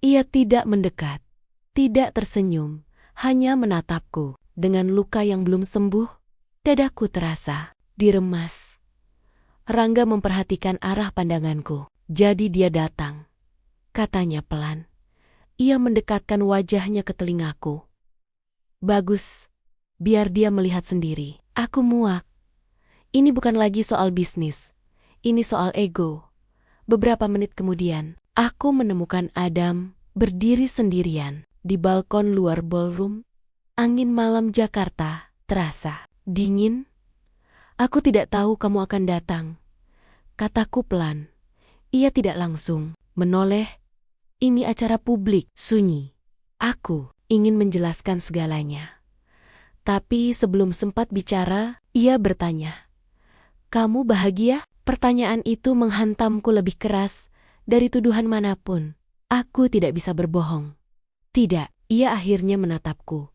Ia tidak mendekat, tidak tersenyum, hanya menatapku. Dengan luka yang belum sembuh, dadaku terasa diremas. Rangga memperhatikan arah pandanganku. Jadi dia datang, katanya pelan. Ia mendekatkan wajahnya ke telingaku. Bagus, biar dia melihat sendiri. Aku muak. Ini bukan lagi soal bisnis. Ini soal ego. Beberapa menit kemudian, aku menemukan Adam berdiri sendirian di balkon luar ballroom. Angin malam Jakarta terasa dingin. Aku tidak tahu kamu akan datang, kataku pelan. Ia tidak langsung menoleh. Ini acara publik, sunyi. Aku ingin menjelaskan segalanya. Tapi sebelum sempat bicara, ia bertanya, Kamu bahagia? Pertanyaan itu menghantamku lebih keras dari tuduhan manapun. Aku tidak bisa berbohong. Tidak, ia akhirnya menatapku.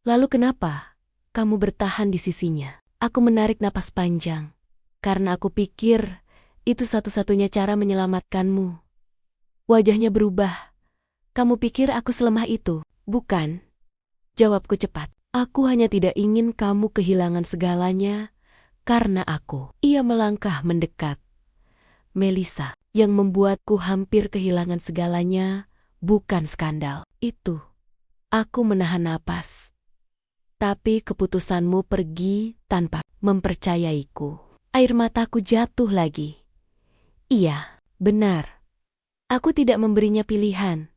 Lalu kenapa kamu bertahan di sisinya? Aku menarik napas panjang, karena aku pikir itu satu-satunya cara menyelamatkanmu. Wajahnya berubah. Kamu pikir aku selemah itu, bukan? Jawabku cepat. Aku hanya tidak ingin kamu kehilangan segalanya karena aku. Ia melangkah mendekat. Melissa, yang membuatku hampir kehilangan segalanya bukan skandal itu. Aku menahan napas. Tapi keputusanmu pergi tanpa mempercayaiku. Air mataku jatuh lagi. Iya, benar. Aku tidak memberinya pilihan.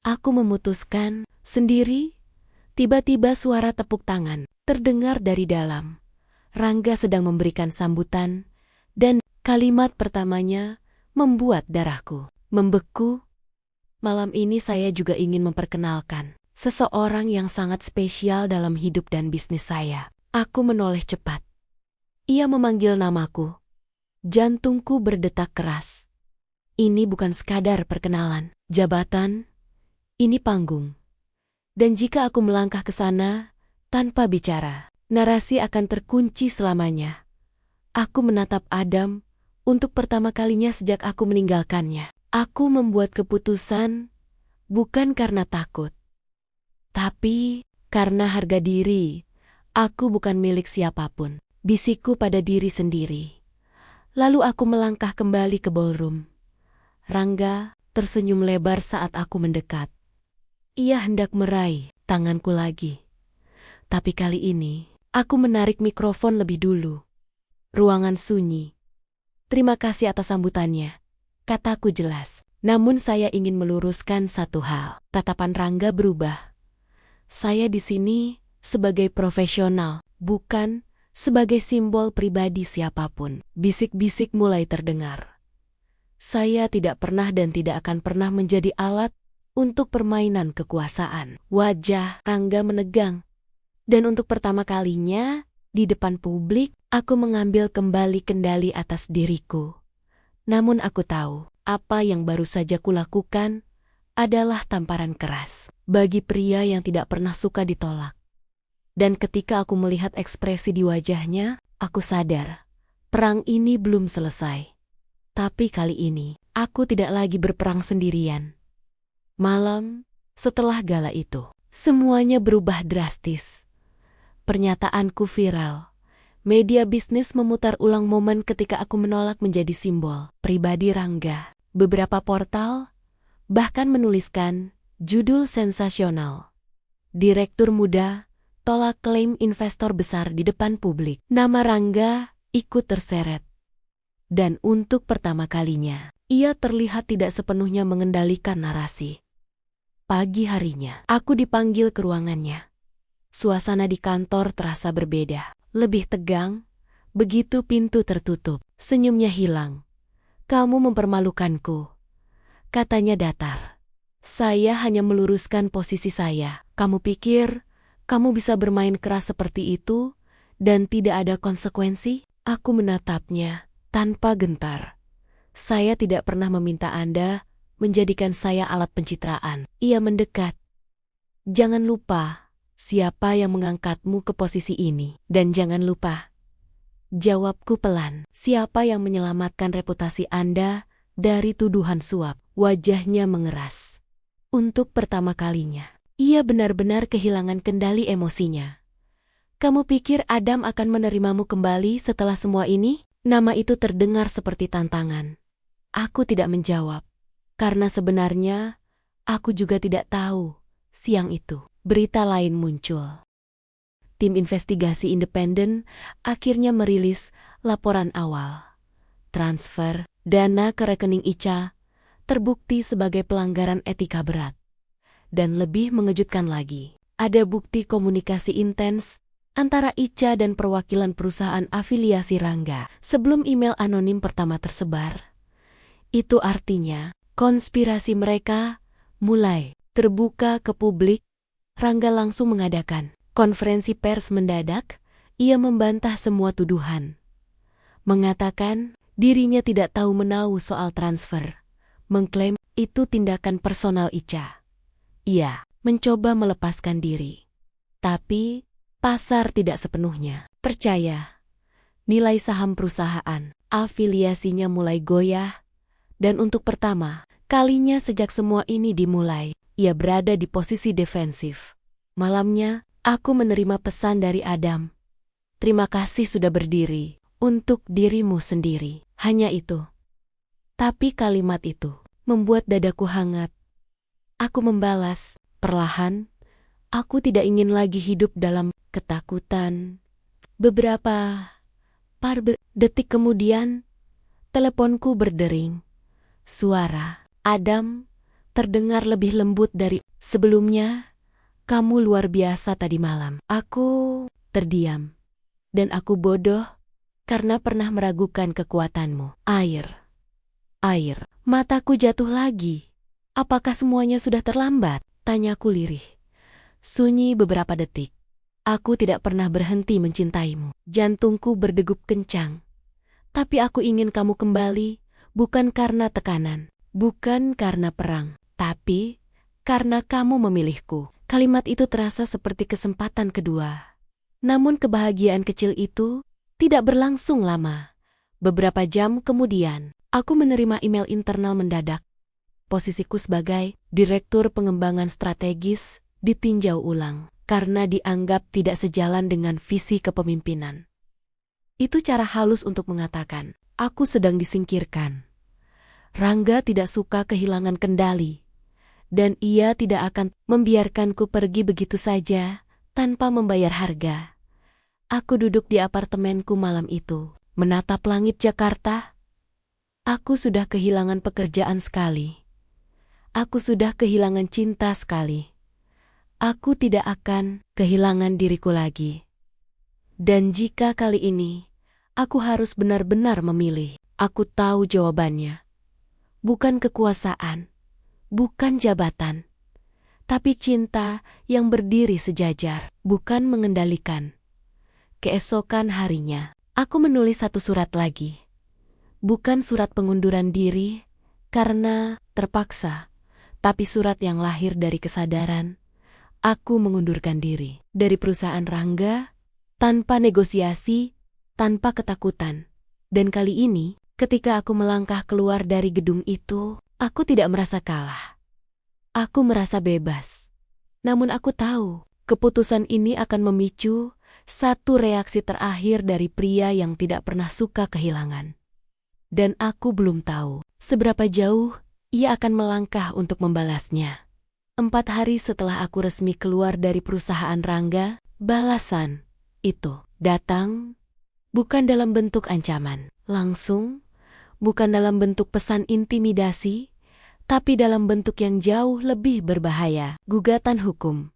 Aku memutuskan sendiri. Tiba-tiba suara tepuk tangan terdengar dari dalam. Rangga sedang memberikan sambutan, dan kalimat pertamanya membuat darahku membeku. Malam ini saya juga ingin memperkenalkan seseorang yang sangat spesial dalam hidup dan bisnis saya. Aku menoleh cepat. Ia memanggil namaku. Jantungku berdetak keras. Ini bukan sekadar perkenalan, jabatan, ini panggung. Dan jika aku melangkah ke sana tanpa bicara, narasi akan terkunci selamanya. Aku menatap Adam untuk pertama kalinya sejak aku meninggalkannya. Aku membuat keputusan bukan karena takut, tapi karena harga diri. Aku bukan milik siapapun, bisikku pada diri sendiri. Lalu aku melangkah kembali ke ballroom. Rangga tersenyum lebar saat aku mendekat. Ia hendak meraih tanganku lagi. Tapi kali ini, aku menarik mikrofon lebih dulu. Ruangan sunyi. Terima kasih atas sambutannya, kataku jelas. Namun saya ingin meluruskan satu hal. Tatapan Rangga berubah. Saya di sini sebagai profesional, bukan sebagai simbol pribadi siapapun. Bisik-bisik mulai terdengar. Saya tidak pernah dan tidak akan pernah menjadi alat untuk permainan kekuasaan. Wajah Rangga menegang. Dan untuk pertama kalinya, di depan publik, aku mengambil kembali kendali atas diriku. Namun aku tahu, apa yang baru saja kulakukan adalah tamparan keras bagi pria yang tidak pernah suka ditolak. Dan ketika aku melihat ekspresi di wajahnya, aku sadar, perang ini belum selesai. Tapi kali ini, aku tidak lagi berperang sendirian. Malam setelah gala itu, semuanya berubah drastis. Pernyataanku viral. Media bisnis memutar ulang momen ketika aku menolak menjadi simbol pribadi Rangga. Beberapa portal bahkan menuliskan judul sensasional. Direktur muda tolak klaim investor besar di depan publik. Nama Rangga ikut terseret. Dan untuk pertama kalinya, ia terlihat tidak sepenuhnya mengendalikan narasi. Pagi harinya, aku dipanggil ke ruangannya. Suasana di kantor terasa berbeda, lebih tegang. Begitu pintu tertutup, senyumnya hilang. Kamu mempermalukanku, katanya datar. Saya hanya meluruskan posisi saya. Kamu pikir kamu bisa bermain keras seperti itu dan tidak ada konsekuensi? Aku menatapnya tanpa gentar. Saya tidak pernah meminta Anda menjadikan saya alat pencitraan. Ia mendekat. Jangan lupa siapa yang mengangkatmu ke posisi ini. Dan jangan lupa, jawabku pelan, siapa yang menyelamatkan reputasi Anda dari tuduhan suap. Wajahnya mengeras. Untuk pertama kalinya, ia benar-benar kehilangan kendali emosinya. Kamu pikir Adam akan menerimamu kembali setelah semua ini? Nama itu terdengar seperti tantangan. Aku tidak menjawab, karena sebenarnya aku juga tidak tahu. Siang itu, berita lain muncul. Tim investigasi independen akhirnya merilis laporan awal. Transfer dana ke rekening Ica terbukti sebagai pelanggaran etika berat. Dan lebih mengejutkan lagi, ada bukti komunikasi intens antara Ica dan perwakilan perusahaan afiliasi Rangga sebelum email anonim pertama tersebar. Itu artinya, konspirasi mereka mulai terbuka ke publik. Rangga langsung mengadakan konferensi pers mendadak. Ia membantah semua tuduhan. Mengatakan dirinya tidak tahu menahu soal transfer. Mengklaim itu tindakan personal Ica. Ia mencoba melepaskan diri. Tapi pasar tidak sepenuhnya percaya. Nilai saham perusahaan, afiliasinya mulai goyah. Dan untuk pertama kalinya sejak semua ini dimulai, ia berada di posisi defensif. Malamnya, aku menerima pesan dari Adam. Terima kasih sudah berdiri untuk dirimu sendiri. Hanya itu. Tapi kalimat itu membuat dadaku hangat. Aku membalas, perlahan, aku tidak ingin lagi hidup dalam ketakutan. Beberapa detik kemudian, teleponku berdering. Suara Adam terdengar lebih lembut dari sebelumnya. Kamu luar biasa tadi malam. Aku terdiam. Dan aku bodoh karena pernah meragukan kekuatanmu. Air. Mataku jatuh lagi. Apakah semuanya sudah terlambat? Tanyaku lirih. Sunyi beberapa detik. Aku tidak pernah berhenti mencintaimu. Jantungku berdegup kencang. Tapi aku ingin kamu kembali, bukan karena tekanan, bukan karena perang, tapi karena kamu memilihku. Kalimat itu terasa seperti kesempatan kedua. Namun kebahagiaan kecil itu tidak berlangsung lama. Beberapa jam kemudian, aku menerima email internal mendadak. Posisiku sebagai Direktur Pengembangan Strategis ditinjau ulang karena dianggap tidak sejalan dengan visi kepemimpinan. Itu cara halus untuk mengatakan, aku sedang disingkirkan. Rangga tidak suka kehilangan kendali. Dan ia tidak akan membiarkanku pergi begitu saja, tanpa membayar harga. Aku duduk di apartemenku malam itu, menatap langit Jakarta. Aku sudah kehilangan pekerjaan sekali. Aku sudah kehilangan cinta sekali. Aku tidak akan kehilangan diriku lagi. Dan jika kali ini, aku harus benar-benar memilih, aku tahu jawabannya. Bukan kekuasaan. Bukan jabatan, tapi cinta yang berdiri sejajar, bukan mengendalikan. Keesokan harinya, aku menulis satu surat lagi. Bukan surat pengunduran diri, karena terpaksa, tapi surat yang lahir dari kesadaran. Aku mengundurkan diri dari perusahaan Rangga, tanpa negosiasi, tanpa ketakutan. Dan kali ini, ketika aku melangkah keluar dari gedung itu, aku tidak merasa kalah. Aku merasa bebas. Namun aku tahu, keputusan ini akan memicu satu reaksi terakhir dari pria yang tidak pernah suka kehilangan. Dan aku belum tahu seberapa jauh ia akan melangkah untuk membalasnya. 4 hari setelah aku resmi keluar dari perusahaan Rangga, balasan itu datang bukan dalam bentuk ancaman, langsung, bukan dalam bentuk pesan intimidasi, tapi dalam bentuk yang jauh lebih berbahaya, gugatan hukum.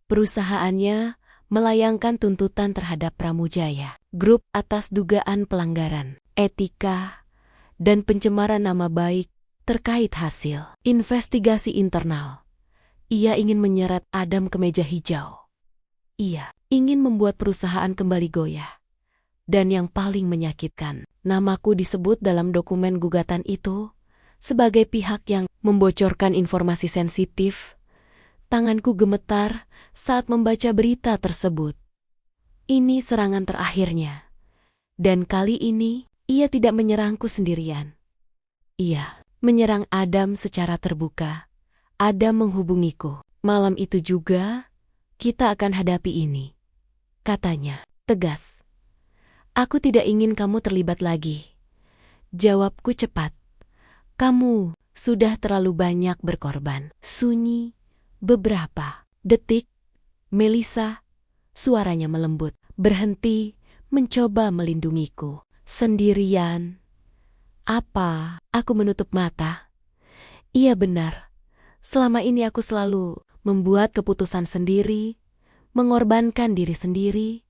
Perusahaannya melayangkan tuntutan terhadap Pramujaya Group atas dugaan pelanggaran etika dan pencemaran nama baik terkait hasil investigasi internal. Ia ingin menyeret Adam ke meja hijau. Ia ingin membuat perusahaan kembali goyah. Dan yang paling menyakitkan, namaku disebut dalam dokumen gugatan itu sebagai pihak yang membocorkan informasi sensitif. Tanganku gemetar saat membaca berita tersebut. Ini serangan terakhirnya. Dan kali ini, ia tidak menyerangku sendirian. Ia menyerang Adam secara terbuka. Adam menghubungiku. Malam itu juga, kita akan hadapi ini. Katanya, tegas. Aku tidak ingin kamu terlibat lagi. Jawabku cepat. Kamu sudah terlalu banyak berkorban. Sunyi beberapa detik. Melissa, suaranya melembut, berhenti mencoba melindungiku. Sendirian. Apa? Aku menutup mata. Iya benar. Selama ini aku selalu membuat keputusan sendiri, mengorbankan diri sendiri,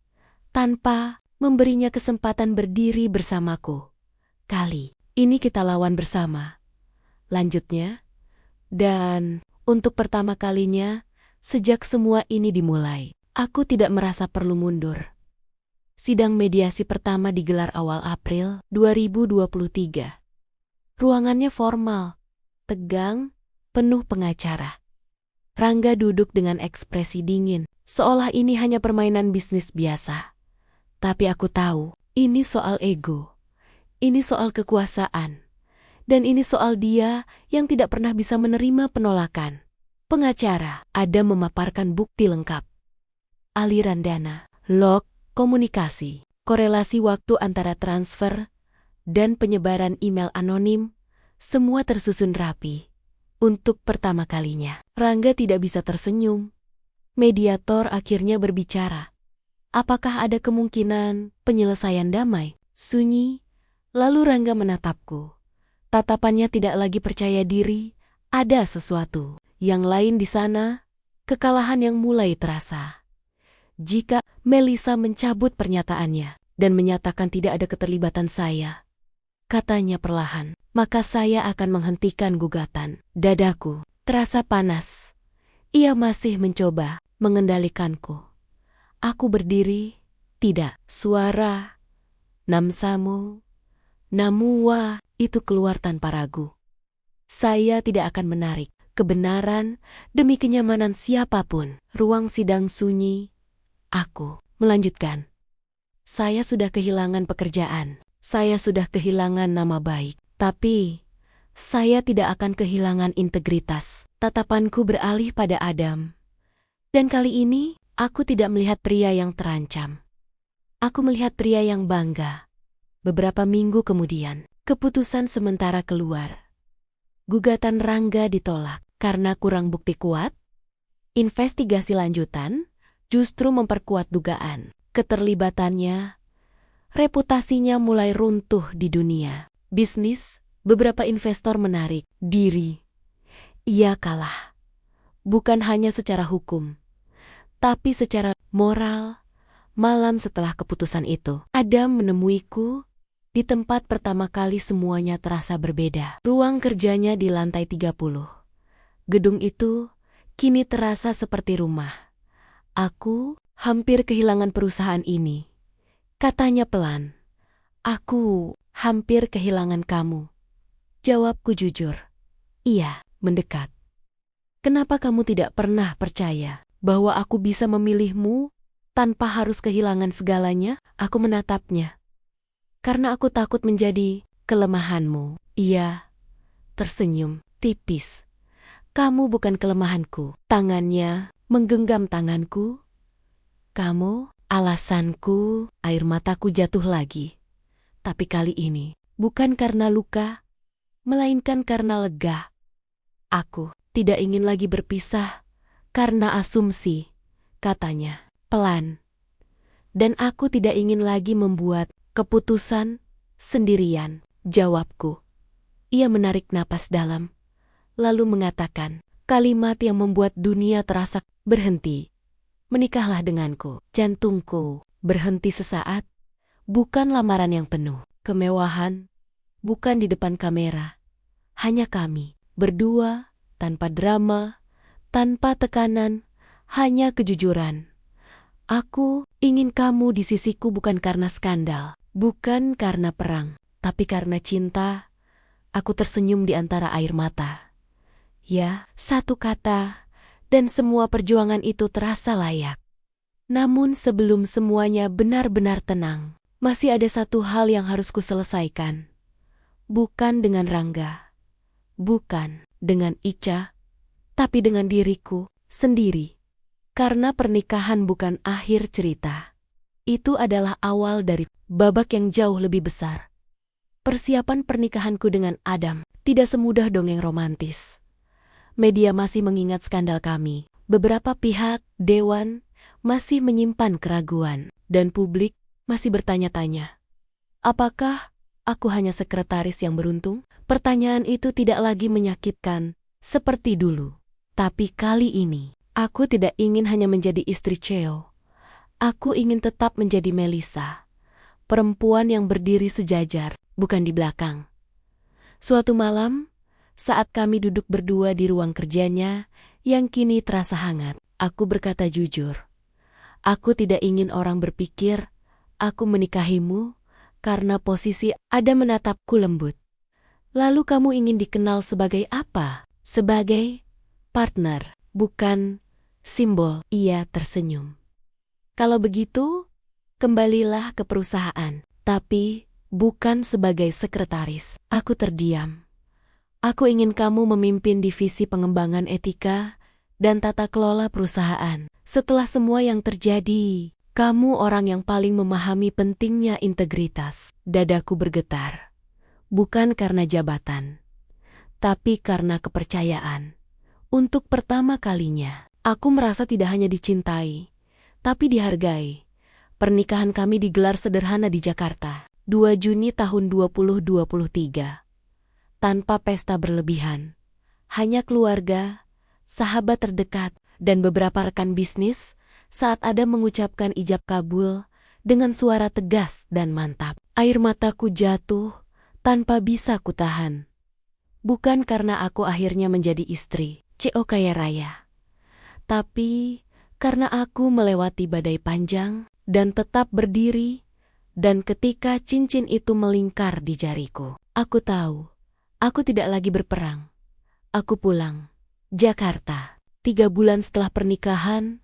tanpa memberinya kesempatan berdiri bersamaku. Kali ini kita lawan bersama. Lanjutnya, dan untuk pertama kalinya, sejak semua ini dimulai, aku tidak merasa perlu mundur. Sidang mediasi pertama digelar awal April 2023. Ruangannya formal, tegang, penuh pengacara. Rangga duduk dengan ekspresi dingin, seolah ini hanya permainan bisnis biasa. Tapi aku tahu, ini soal ego, ini soal kekuasaan, dan ini soal dia yang tidak pernah bisa menerima penolakan. Pengacara, Adam memaparkan bukti lengkap. Aliran dana, log, komunikasi, korelasi waktu antara transfer, dan penyebaran email anonim, semua tersusun rapi. Untuk pertama kalinya, Rangga tidak bisa tersenyum. Mediator akhirnya berbicara. Apakah ada kemungkinan penyelesaian damai? Sunyi, lalu Rangga menatapku. Tatapannya tidak lagi percaya diri, ada sesuatu. Yang lain di sana, kekalahan yang mulai terasa. Jika Melissa mencabut pernyataannya dan menyatakan tidak ada keterlibatan saya, katanya perlahan, maka saya akan menghentikan gugatan. Dadaku terasa panas. Ia masih mencoba mengendalikanku. Aku berdiri, tidak. Suara Namsamu, Namua itu keluar tanpa ragu. Saya tidak akan menarik kebenaran demi kenyamanan siapapun. Ruang sidang sunyi. Aku melanjutkan. Saya sudah kehilangan pekerjaan. Saya sudah kehilangan nama baik. Tapi saya tidak akan kehilangan integritas. Tatapanku beralih pada Adam. Dan kali ini, aku tidak melihat pria yang terancam. Aku melihat pria yang bangga. Beberapa minggu kemudian, keputusan sementara keluar. Gugatan Rangga ditolak karena kurang bukti kuat. Investigasi lanjutan justru memperkuat dugaan keterlibatannya. Reputasinya mulai runtuh di dunia bisnis. Beberapa investor menarik diri. Ia kalah. Bukan hanya secara hukum, tapi secara moral. Malam setelah keputusan itu, Adam menemuiku. Di tempat pertama kali semuanya terasa berbeda. Ruang kerjanya di lantai 30. Gedung itu kini terasa seperti rumah. Aku hampir kehilangan perusahaan ini. Katanya pelan. Aku hampir kehilangan kamu. Jawabku jujur. Iya, mendekat. Kenapa kamu tidak pernah percaya bahwa aku bisa memilihmu tanpa harus kehilangan segalanya? Aku menatapnya. Karena aku takut menjadi kelemahanmu. Ia tersenyum tipis. Kamu bukan kelemahanku. Tangannya menggenggam tanganku. Kamu alasanku. Air mataku jatuh lagi. Tapi kali ini bukan karena luka, melainkan karena lega. Aku tidak ingin lagi berpisah karena asumsi, katanya pelan. Dan aku tidak ingin lagi membuat keputusan sendirian, jawabku. Ia menarik napas dalam, lalu mengatakan kalimat yang membuat dunia terasa berhenti. Menikahlah denganku. Jantungku berhenti sesaat. Bukan lamaran yang penuh kemewahan, bukan di depan kamera. Hanya kami, berdua, tanpa drama, tanpa tekanan, hanya kejujuran. Aku ingin kamu di sisiku bukan karena skandal, bukan karena perang, tapi karena cinta. Aku tersenyum di antara air mata. Ya, satu kata, dan semua perjuangan itu terasa layak. Namun sebelum semuanya benar-benar tenang, masih ada satu hal yang harus kuselesaikan. Bukan dengan Rangga, bukan dengan Ica, tapi dengan diriku sendiri. Karena pernikahan bukan akhir cerita. Itu adalah awal dari babak yang jauh lebih besar. Persiapan pernikahanku dengan Adam tidak semudah dongeng romantis. Media masih mengingat skandal kami. Beberapa pihak, dewan, masih menyimpan keraguan. Dan publik masih bertanya-tanya. Apakah aku hanya sekretaris yang beruntung? Pertanyaan itu tidak lagi menyakitkan seperti dulu. Tapi kali ini, aku tidak ingin hanya menjadi istri Cheo. Aku ingin tetap menjadi Melissa. Perempuan yang berdiri sejajar, bukan di belakang. Suatu malam, saat kami duduk berdua di ruang kerjanya, yang kini terasa hangat, aku berkata jujur. Aku tidak ingin orang berpikir aku menikahimu karena posisi Adam menatapku lembut. Lalu kamu ingin dikenal sebagai apa? Sebagai partner, bukan simbol. Ia tersenyum. Kalau begitu, kembalilah ke perusahaan, tapi bukan sebagai sekretaris. Aku terdiam. Aku ingin kamu memimpin divisi pengembangan etika dan tata kelola perusahaan. Setelah semua yang terjadi, kamu orang yang paling memahami pentingnya integritas. Dadaku bergetar. Bukan karena jabatan, tapi karena kepercayaan. Untuk pertama kalinya, aku merasa tidak hanya dicintai, tapi dihargai. Pernikahan kami digelar sederhana di Jakarta, 2 Juni tahun 2023. Tanpa pesta berlebihan, hanya keluarga, sahabat terdekat, dan beberapa rekan bisnis saat Adam mengucapkan ijab kabul dengan suara tegas dan mantap. Air mataku jatuh tanpa bisa kutahan. Bukan karena aku akhirnya menjadi istri CEO kaya raya, tapi karena aku melewati badai panjang dan tetap berdiri, dan ketika cincin itu melingkar di jariku, aku tahu. Aku tidak lagi berperang. Aku pulang. Jakarta. 3 bulan setelah pernikahan,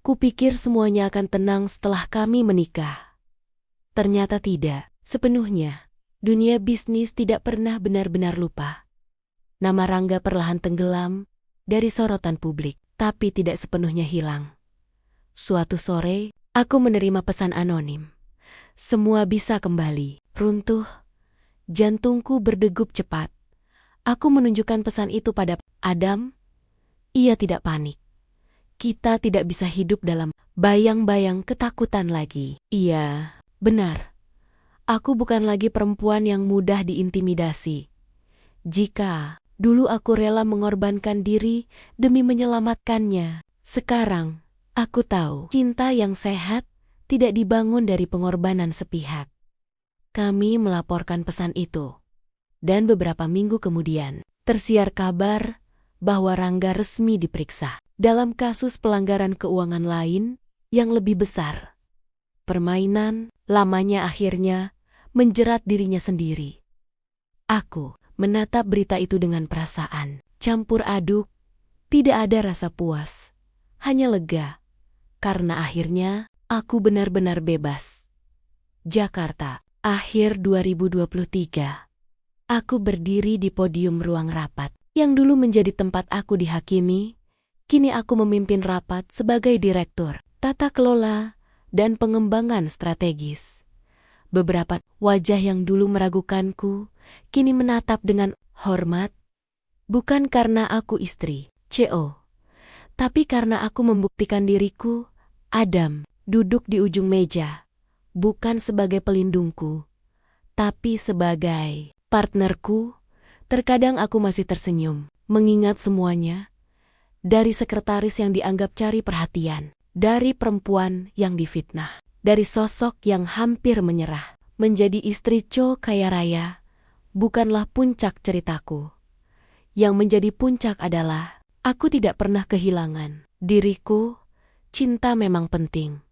kupikir semuanya akan tenang setelah kami menikah. Ternyata tidak. Sepenuhnya, dunia bisnis tidak pernah benar-benar lupa. Nama Rangga perlahan tenggelam dari sorotan publik, tapi tidak sepenuhnya hilang. Suatu sore, aku menerima pesan anonim. Semua bisa kembali. Runtuh. Jantungku berdegup cepat. Aku menunjukkan pesan itu pada Adam. Ia tidak panik. Kita tidak bisa hidup dalam bayang-bayang ketakutan lagi. Iya, benar. Aku bukan lagi perempuan yang mudah diintimidasi. Jika dulu aku rela mengorbankan diri demi menyelamatkannya, sekarang aku tahu cinta yang sehat tidak dibangun dari pengorbanan sepihak. Kami melaporkan pesan itu. Dan beberapa minggu kemudian, tersiar kabar bahwa Rangga resmi diperiksa dalam kasus pelanggaran keuangan lain yang lebih besar. Permainan lamanya akhirnya menjerat dirinya sendiri. Aku menatap berita itu dengan perasaan campur aduk. Tidak ada rasa puas, hanya lega, karena akhirnya aku benar-benar bebas. Jakarta. Akhir 2023. Aku berdiri di podium ruang rapat. Yang dulu menjadi tempat aku dihakimi, kini aku memimpin rapat sebagai direktur, tata kelola, dan pengembangan strategis. Beberapa wajah yang dulu meragukanku, kini menatap dengan hormat, bukan karena aku istri, CEO, tapi karena aku membuktikan diriku. Adam duduk di ujung meja. Bukan sebagai pelindungku, tapi sebagai partnerku. Terkadang aku masih tersenyum, mengingat semuanya. Dari sekretaris yang dianggap cari perhatian, dari perempuan yang difitnah, dari sosok yang hampir menyerah. Menjadi istri Cho kaya raya bukanlah puncak ceritaku. Yang menjadi puncak adalah, aku tidak pernah kehilangan diriku. Cinta memang penting,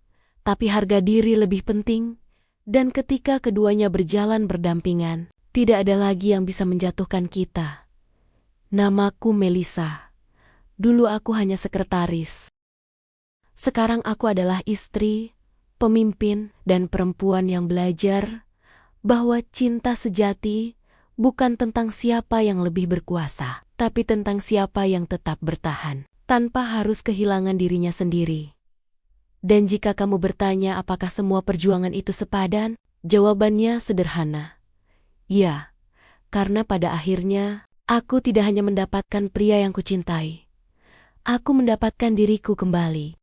tapi harga diri lebih penting, dan ketika keduanya berjalan berdampingan, tidak ada lagi yang bisa menjatuhkan kita. Namaku Melissa. Dulu aku hanya sekretaris. Sekarang aku adalah istri, pemimpin, dan perempuan yang belajar bahwa cinta sejati bukan tentang siapa yang lebih berkuasa, tapi tentang siapa yang tetap bertahan, tanpa harus kehilangan dirinya sendiri. Dan jika kamu bertanya apakah semua perjuangan itu sepadan, jawabannya sederhana. Ya, karena pada akhirnya, aku tidak hanya mendapatkan pria yang kucintai. Aku mendapatkan diriku kembali.